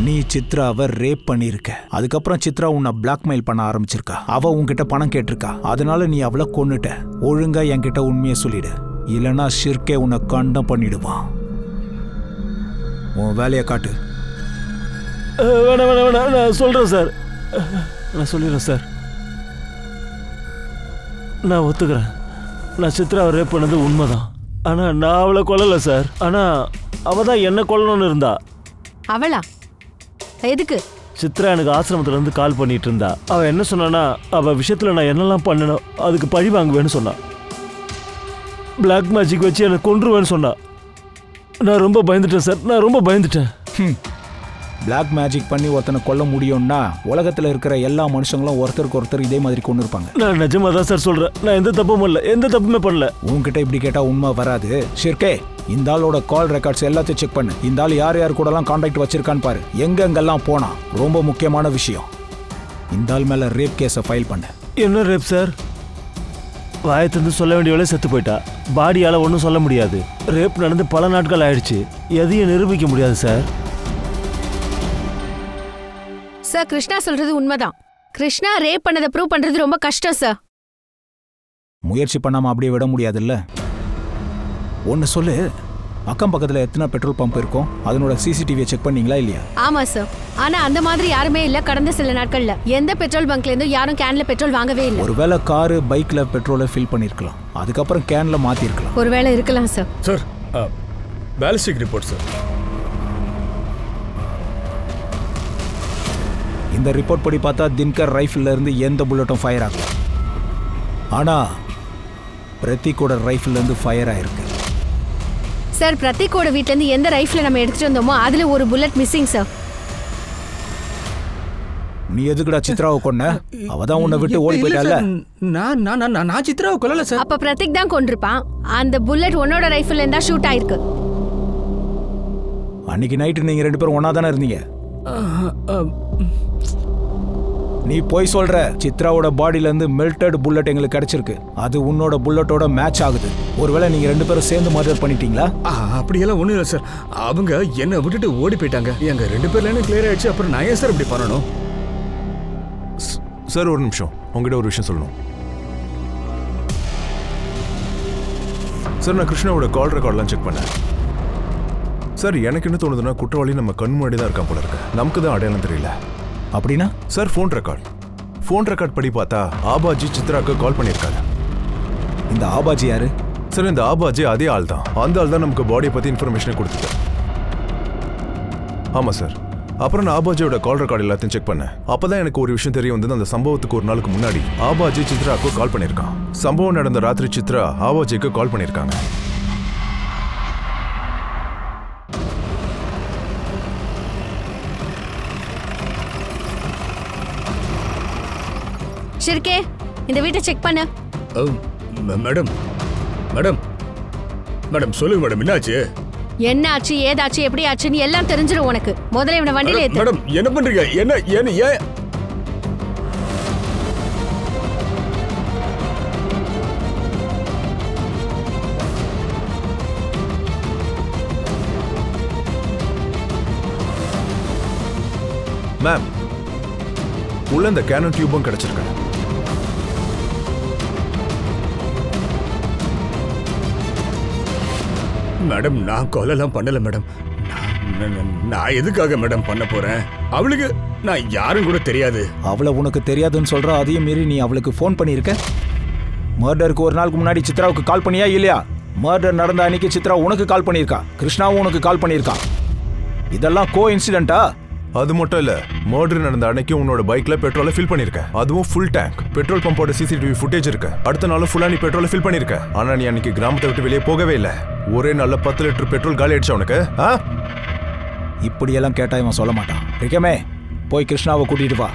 Speaker 6: நீ சித்ராவை ரேப் பண்ணிருக்க. அதுக்கப்புறம் சித்ரா உன்னை பிளாக்மெயில் பண்ண ஆரம்பிச்சிருக்கா. அவ உன்கிட்ட பணம் கேட்டிருக்கா. அதனால நீ அவளை கொன்னுட்ட. ஒழுங்கா என்கிட்ட உண்மையை சொல்லிடு. இல்லைன்னா ஷிர்கே உன்னை கண்டம் பண்ணிடுவான். உன் வேலையை காட்டு.
Speaker 4: வேணாம் வேணாம் வேணாம், நான் சொல்கிறேன் சார். நான் சொல்லிடுறேன் சார். நான் ஒத்துக்கிறேன். நான் சித்ராவை ரேப் பண்ணது உண்மைதான். ஆனால் நான் அவளை கொல்லலை சார். ஆனால் அவள் தான் என்ன கொல்லணும்னு இருந்தா.
Speaker 3: அவளா? எதுக்கு?
Speaker 4: சித்ரா எனக்கு ஆசிரமத்துலேருந்து கால் பண்ணிட்டு இருந்தா. அவள் என்ன சொன்னான்னா, அவள் விஷயத்தில் நான் என்னெல்லாம் பண்ணணும் அதுக்கு பழி வாங்குவேன்னு சொன்னான். பிளாக் மேஜிக் வச்சு என்னை கொன்றுவேன்னு சொன்னா. நான் ரொம்ப பயந்துட்டேன் சார். நான் ரொம்ப பயந்துட்டேன்.
Speaker 6: பிளாக் மேஜிக் பண்ணி ஒருத்தனை கொல்ல முடியும்னா உலகத்தில் இருக்கிற எல்லா மனுஷங்களும் ஒருத்தருக்கு ஒருத்தர் இதே மாதிரி கொண்டு இருப்பாங்க.
Speaker 4: நான் நிஜமாக தான் சார் சொல்கிறேன். நான் எந்த தப்பும் பண்ணல, எந்த தப்புமே பண்ணல.
Speaker 6: உன்கிட்ட இப்படி கேட்டால் உண்மை வராது. ஷிர்கே, இந்த ஆளோட கால் ரெக்கார்ட்ஸ் எல்லாத்தையும் செக் பண்ணு. இந்த ஆள் யார் யார் கூடலாம் கான்டாக்ட் வச்சிருக்கான்னு பாரு. எங்கெங்கெல்லாம் போனா. ரொம்ப முக்கியமான விஷயம், இந்த ஆள் மேலே ரேப் கேஸை ஃபைல் பண்ணு.
Speaker 4: என்ன ரேப் சார்? வாயத்திலிருந்து சொல்ல வேண்டியவளே செத்து போயிட்டா. பாடியால் ஒன்றும் சொல்ல முடியாது. ரேப் நடந்து பல நாட்கள் ஆயிடுச்சு. எதையும் நிரூபிக்க முடியாது சார்.
Speaker 3: சார், கிருஷ்ணா சொல்றது உண்மைதான். கிருஷ்ணா ரேப் பண்ணதை ப்ரூவ் பண்றது ரொம்ப கஷ்டம் சார்.
Speaker 6: முயற்சி பண்ணாம அப்படியே விட முடியாதுல்ல. ஒன்னு சொல்லு, அக்கம் பக்கத்துல எத்தனை பெட்ரோல் பம்ப் இருக்கும்? அதனோட சிசிடிவியை செக் பண்ணீங்களா இல்லையா?
Speaker 3: ஆமா சார். ஆனா அந்த மாதிரி யாருமே இல்ல. கடந்த சில நாட்கள்ல எந்த பெட்ரோல் பங்க்ல இருந்தும் யாரும் கேன்ல பெட்ரோல் வாங்கவே இல்லை.
Speaker 6: ஒருவேளை காரு பைக்ல பெட்ரோலை ஃபில் பண்ணிருக்கலாம், அதுக்கப்புறம் கேன்ல மாத்தி இருக்கலாம்.
Speaker 3: ஒருவேளை இருக்கலாம் sir.
Speaker 1: Sir, ballistic report sir.
Speaker 6: இந்த ரிப்போர்ட் படி பார்த்தா தின்கர் ரைஃபிள்ல இருந்து எந்த புல்லட்டும் ஃபயர் ஆகல. ஆனா பிரதீக்கோட ரைஃபிள்ல இருந்து ஃபயர் ஆயிருக்கு.
Speaker 3: சார், பிரதீக்கோட வீட்ல இருந்து எந்த ரைஃபிளை நம்ம எடுத்துட்டு வந்தோமோ அதுல ஒரு புல்லட் மிஸ்ஸிங் சார்.
Speaker 6: நீ எதுக்குடா சித்ராவை கொன்ன? அவதான் உன்னை விட்டு ஓடி போயிட்டால.
Speaker 1: நான் சித்ராவை கொல்லல சார்.
Speaker 3: அப்ப பிரதீக் தான் கொண்டிருப்பான். அந்த புல்லட் உன்னோட ரைஃபிள்ல இருந்தா ஷூட் ஆயிருக்கு.
Speaker 6: அன்னைக்கு நைட்டு நீங்க 2 பேரும் ஒன்னா தானே இருந்தீங்க? நீ போய் சொல்ற. சித்ராவோட பாடியில இருந்து மெல்டட் புல்லட் எங்களுக்கு கிடைச்சிருக்கு. அது உன்னோட புல்லட்டோட மேட்ச் ஆகுது. ஒருவேளை நீங்க 2 பேரும் சேர்ந்து மர்டர் பண்ணிட்டீங்களா?
Speaker 1: அப்படியெல்லாம் ஒண்ணும் இல்லை சார். அவங்க என்னை விட்டுட்டு ஓடி போயிட்டாங்க. எங்க 2 பேர்ல கிளியர் ஆயிடுச்சு. அப்புறம் நான் ஏன் சார் இப்படி பண்ணணும்?
Speaker 7: சார் ஒரு நிமிஷம், உங்ககிட்ட ஒரு விஷயம் சொல்லணும். சார், நான் கிருஷ்ணாவோட கால் ரெக்கார்ட்லாம் செக் பண்ணேன். சார், எனக்கு என்ன தோணுதுன்னா குற்றவாளி நம்ம கண் முன்னாடி தான் இருக்கான் போல இருக்கு. நமக்கு தான் அடையாளம் தெரியல.
Speaker 6: அப்படின்னா
Speaker 7: சார், ஃபோன் ரெக்கார்ட் படி பார்த்தா ஆபாஜி சித்ராக்கு கால் பண்ணியிருக்காரு.
Speaker 6: இந்த ஆபாஜி யாரு?
Speaker 7: சார், இந்த ஆபாஜி அதே ஆள் தான். அந்த ஆள் தான் நமக்கு பாடியை பத்தி இன்ஃபர்மேஷனை கொடுத்துட்டார். ஆமா சார். அப்புறம் நான் ஆபாஜியோட கால் ரெக்கார்ட் எல்லாத்தையும் செக் பண்ணேன். அப்பதான் எனக்கு ஒரு விஷயம் தெரிய வந்தது. அந்த சம்பவத்துக்கு ஒரு நாளுக்கு முன்னாடி ஆபாஜி சித்ராக்கு கால் பண்ணியிருக்கான். சம்பவம் நடந்த ராத்திரி சித்ரா ஆபாஜிக்கு கால் பண்ணியிருக்காங்க.
Speaker 3: ஷிர்கே, இந்த வீட்டை செக் பண்ணு.
Speaker 1: மேடம் மேடம் மேடம் சொல்லுங்க மேடம், என்னாச்சு?
Speaker 3: என்ன ஆச்சு, ஏதாச்சு, எப்படி ஆச்சுன்னு எல்லாம் தெரிஞ்சிரும் உனக்கு. முதல்ல இவனை வண்டியில ஏத்து.
Speaker 1: மேடம் என்ன பண்றீங்க? என்ன ஏன்?
Speaker 7: மேம், உள்ள இந்த கேனன் டியூபும் கிடைச்சிருக்கு.
Speaker 1: மேடம், நான் கொலைலாம் பண்ணல மேடம். நான் எதுக்காக மேடம் பண்ண போறேன்? அவளுக்கு நான் யாரும் கூட தெரியாது.
Speaker 6: அவளை உனக்கு தெரியாதுன்னு சொல்ற, அதையும் மீறி நீ அவளுக்கு ஃபோன் பண்ணியிருக்க. மர்டருக்கு ஒரு நாளுக்கு முன்னாடி சித்ராவுக்கு கால் பண்ணியா இல்லையா? மர்டர் நடந்த அன்னைக்கு சித்ரா உனக்கு கால் பண்ணியிருக்கா, கிருஷ்ணாவும் உனக்கு கால் பண்ணியிருக்கான். இதெல்லாம் கோ இன்சிடென்ட்டா?
Speaker 7: அது மட்டும் இல்ல, மர்டர் நடந்த அன்னைக்கு உன்னோட பைக்ல பெட்ரோலை ஃபில் பண்ணிருக்க. அதுவும் ஃபுல் டேங்க். பெட்ரோல் பம்போட சிசிடிவி ஃபுட்டேஜ் இருக்கு. அடுத்த நாள் ஃபுல்லா நீ பெட்ரோலை ஃபில் பண்ணிருக்க. ஆனா நீ அன்னைக்கு கிராமத்தை விட்டு வெளியே போகவே இல்லை. ஒரே நாள்ல 10 லிட்டர் பெட்ரோல் காலி ஆயிடுச்சு உனக்கு.
Speaker 6: இப்படியெல்லாம் கேட்டா இவன் சொல்ல மாட்டான். ரிக்கமே, போய் கிருஷ்ணாவை கூட்டிட்டு வா.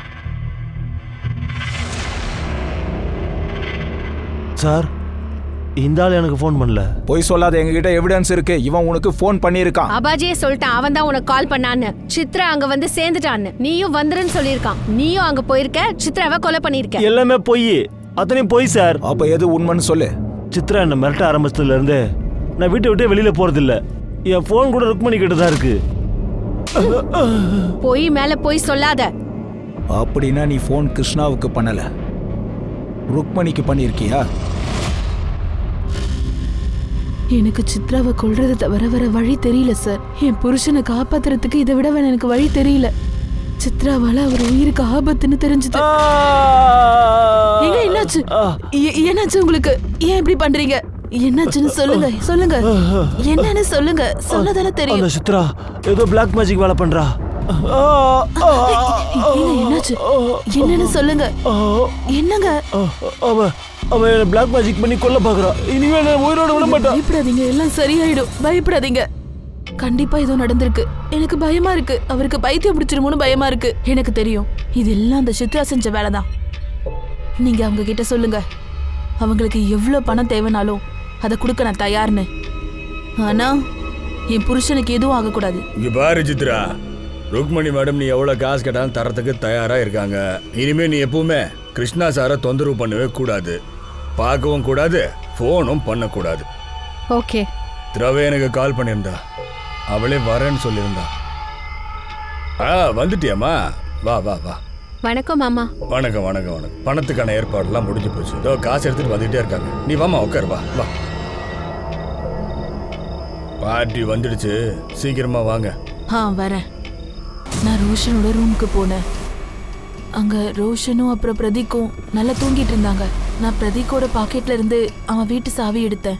Speaker 4: சார், இந்த ஆள் எனக்கு ஃபோன் பண்ணல.
Speaker 6: போய் சொல்லாத, எங்ககிட்ட எவிடன்ஸ் இருக்கு. இவன் உனக்கு ஃபோன் பண்ணியிருக்கான்.
Speaker 3: அபாஜியே சொல்லிட்டான், அவன் தான் உனக்கு கால் பண்ணான்னு. சித்ரா அங்க வந்து சேர்ந்துட்டான்னு. நீயும் வந்துருன்னு சொல்லியிருக்கான். நீயும் அங்க போயிருக்க, சித்ராவை கொலை பண்ணிருக்க.
Speaker 4: எல்லாமே பொய். அத்தனையும் பொய் சார்.
Speaker 6: அப்ப எது உண்மைன்னு சொல்லு.
Speaker 4: சித்ரா என்ன மிரட்ட ஆரம்பிச்சதுல இருந்து நான் வீட்டை விட்டு வெளியில போறதில்ல. என் போன் கூட ருக்மணி கிட்ட தான் இருக்கு.
Speaker 3: பொய் மேல பொய் சொல்லாத.
Speaker 6: அப்படின்னா நீ ஃபோன் கிருஷ்ணாவுக்கு பண்ணல, ருக்மணிக்கு பண்ணிருக்கியா?
Speaker 2: எனக்கு சித்ராவை கொல்றதை தவிர வேற வழி தெரியல சார். என் புருஷனை காப்பாத்துறதுக்கு இதை விட வேற எனக்கு வழி தெரியல. சித்ராவால அவர் உயிருக்கு ஆபத்துன்னு தெரிஞ்சது. என்னாச்சு? என்னாச்சு உங்களுக்கு? ஏன் இப்படி பண்றீங்க? என்னாச்சுன்னு சொல்லுங்க, சொல்லுங்க. என்னன்னு சொல்லுங்க, சொல்லதானே தெரியும்.
Speaker 4: சித்ரா ஏதோ பிளாக் மேஜிக் வேலை பண்றா.
Speaker 2: என்னாச்சு? என்னன்னு சொல்லுங்க. என்னங்க?
Speaker 4: அவன் என்ன பிளாக் மேஜிக் பண்ணி கொல்ல பாக்குறா. இனிமே நான் உயிரோட விட மாட்டேன்.
Speaker 2: பயப்படாதீங்க, எல்லாம் சரியாயிடும். பயப்படாதீங்க. கண்டிப்பா ஏதோ நடந்திருக்கு. எனக்கு பயமா இருக்கு. அவருக்கு பைத்தியம் பிடிச்சிருமோன்னு பயமா இருக்கு. எனக்கு தெரியும் இது எல்லாம் அந்த சித்ரா செஞ்ச வேலைதான். நீங்க அவங்க கிட்ட சொல்லுங்க, அவங்களுக்கு எவ்வளவு பணம் தேவைனாலும் அதை கொடுக்க நான் தயார்னு. ஆனா என் புருஷனுக்கு எதுவும் ஆகக்கூடாது.
Speaker 1: இங்க பாரு சித்ரா, ருக்மணி மேடம் நீ எவ்வளவு காசு கேட்டாலும் தரத்துக்கு தயாரா இருக்காங்க. இனிமே நீ எப்பவுமே கிருஷ்ணா சாரை தொந்தரவு பண்ணவே கூடாது. பார்க்கவும் கூடாது, போனும் பண்ணக்கூடாது.
Speaker 3: ஓகே.
Speaker 1: திரவே எனக்கு கால் பண்ணியிருந்தா, அவளே வரேன்னு சொல்லியிருந்தா. வந்துட்டியாமா? வா வா வா.
Speaker 3: வணக்கம் மாமா.
Speaker 1: வணக்கம் வணக்கம் வணக்கம். பணத்துக்கான ஏற்பாடுலாம் முடிஞ்சு போச்சு. இதோ காசு எடுத்துட்டு வந்துட்டே இருக்காங்க. நீ வாமா, உட்கார். வா வா. பார்ட்டி வந்துடுச்சு, சீக்கிரமா வாங்க.
Speaker 2: வரேன். நான் ரோஷனோட ரூமுக்கு போனேன். அங்க ரோஷனும் அப்புறம் பிரதீக்கும் நல்லா தூங்கிட்டு இருந்தாங்க. நான் பிரதீக்கோட பாக்கெட்ல இருந்து அவன் வீட்டு சாவி எடுத்தேன்.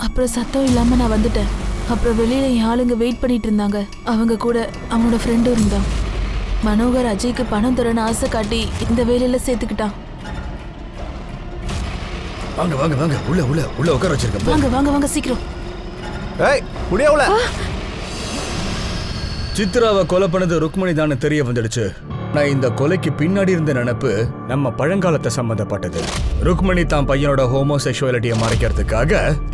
Speaker 2: அப்புறம் சத்தம் இல்லாம நான் வந்துட்டேன். அப்புறம் வெளியில என் ஆளுங்க வெயிட் பண்ணிட்டு இருந்தாங்க. அவங்க கூட அவனோட ஃப்ரெண்டும் இருந்தான். மனோகர் அஜய்க்கு பணம் தரன்னு ஆசை காட்டி இந்த வேலையில சேர்த்துக்கிட்டான்.
Speaker 1: வாங்க வாங்க வாங்க, உள்ள உள்ள உள்ள உட்கார வச்சிருக்கேன்.
Speaker 2: வாங்க வாங்க வாங்க சீக்கிரம்.
Speaker 7: ஏய் முடியல.
Speaker 1: சித்ராவை கொலை பண்ணது ருக்மணி தானே தெரிய வந்துடுச்சு. நான் இந்த கொலைக்கு பின்னாடி இருந்த நினைப்பு நம்ம பழங்காலத்தை சம்பந்தப்பட்டது. ருக்மணி தான் பையனோட ஹோமோசெக்சுவாலிட்டியை மறைக்கிறதுக்காக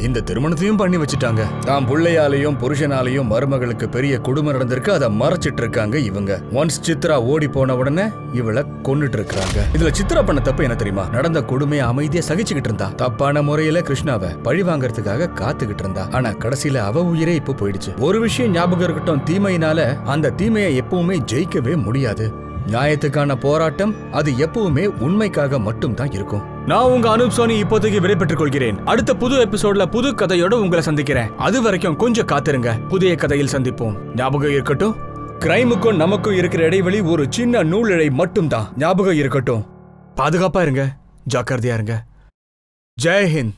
Speaker 1: இந்த திருமணத்தையும் பண்ணி வச்சுட்டாங்க. தான் பிள்ளையாலையும் புருஷனாலையும் மருமகளுக்கு பெரிய கொடுமை நடந்திருக்கு, அதை மறைச்சிட்டு இருக்காங்க இவங்க. ஒன்ஸ் சித்ரா ஓடி போன உடனே இவளை கொன்னுட்டு இருக்காங்க. இதுல சித்ரா பண்ண தப்பு என்ன தெரியுமா? நடந்த கொடுமையை அமைதியா சகிச்சுக்கிட்டு இருந்தா. தப்பான முறையில கிருஷ்ணாவை பழி வாங்கறதுக்காக காத்துக்கிட்டு இருந்தா. ஆனா கடைசியில அவ உயிரே இப்போ போயிடுச்சு. ஒரு விஷயம் ஞாபகம் இருக்கட்டும், தீமையினால அந்த தீமையை எப்பவுமே ஜெயிக்கவே முடியாது. நியாயத்துக்கான போராட்டம் அது எப்பவுமே உண்மைக்காக மட்டும் தான் இருக்கும். நான் உங்க அனூப் சோனி இப்போதைக்கு விடைபெற்றுக் கொள்கிறேன். அடுத்த புது எபிசோட்ல புது கதையோட உங்களை சந்திக்கிறேன். அது வரைக்கும் கொஞ்சம் காத்திருங்க, புதிய கதையில் சந்திப்போம். ஞாபகம் இருக்கட்டும், கிரைமுக்கும் நமக்கும் இருக்கிற இடைவெளி ஒரு சின்ன நூலிழை மட்டும் தான். ஞாபகம் இருக்கட்டும். பாதுகாப்பா இருங்க, ஜாக்கிரதையா இருங்க. ஜெய் ஹிந்த்.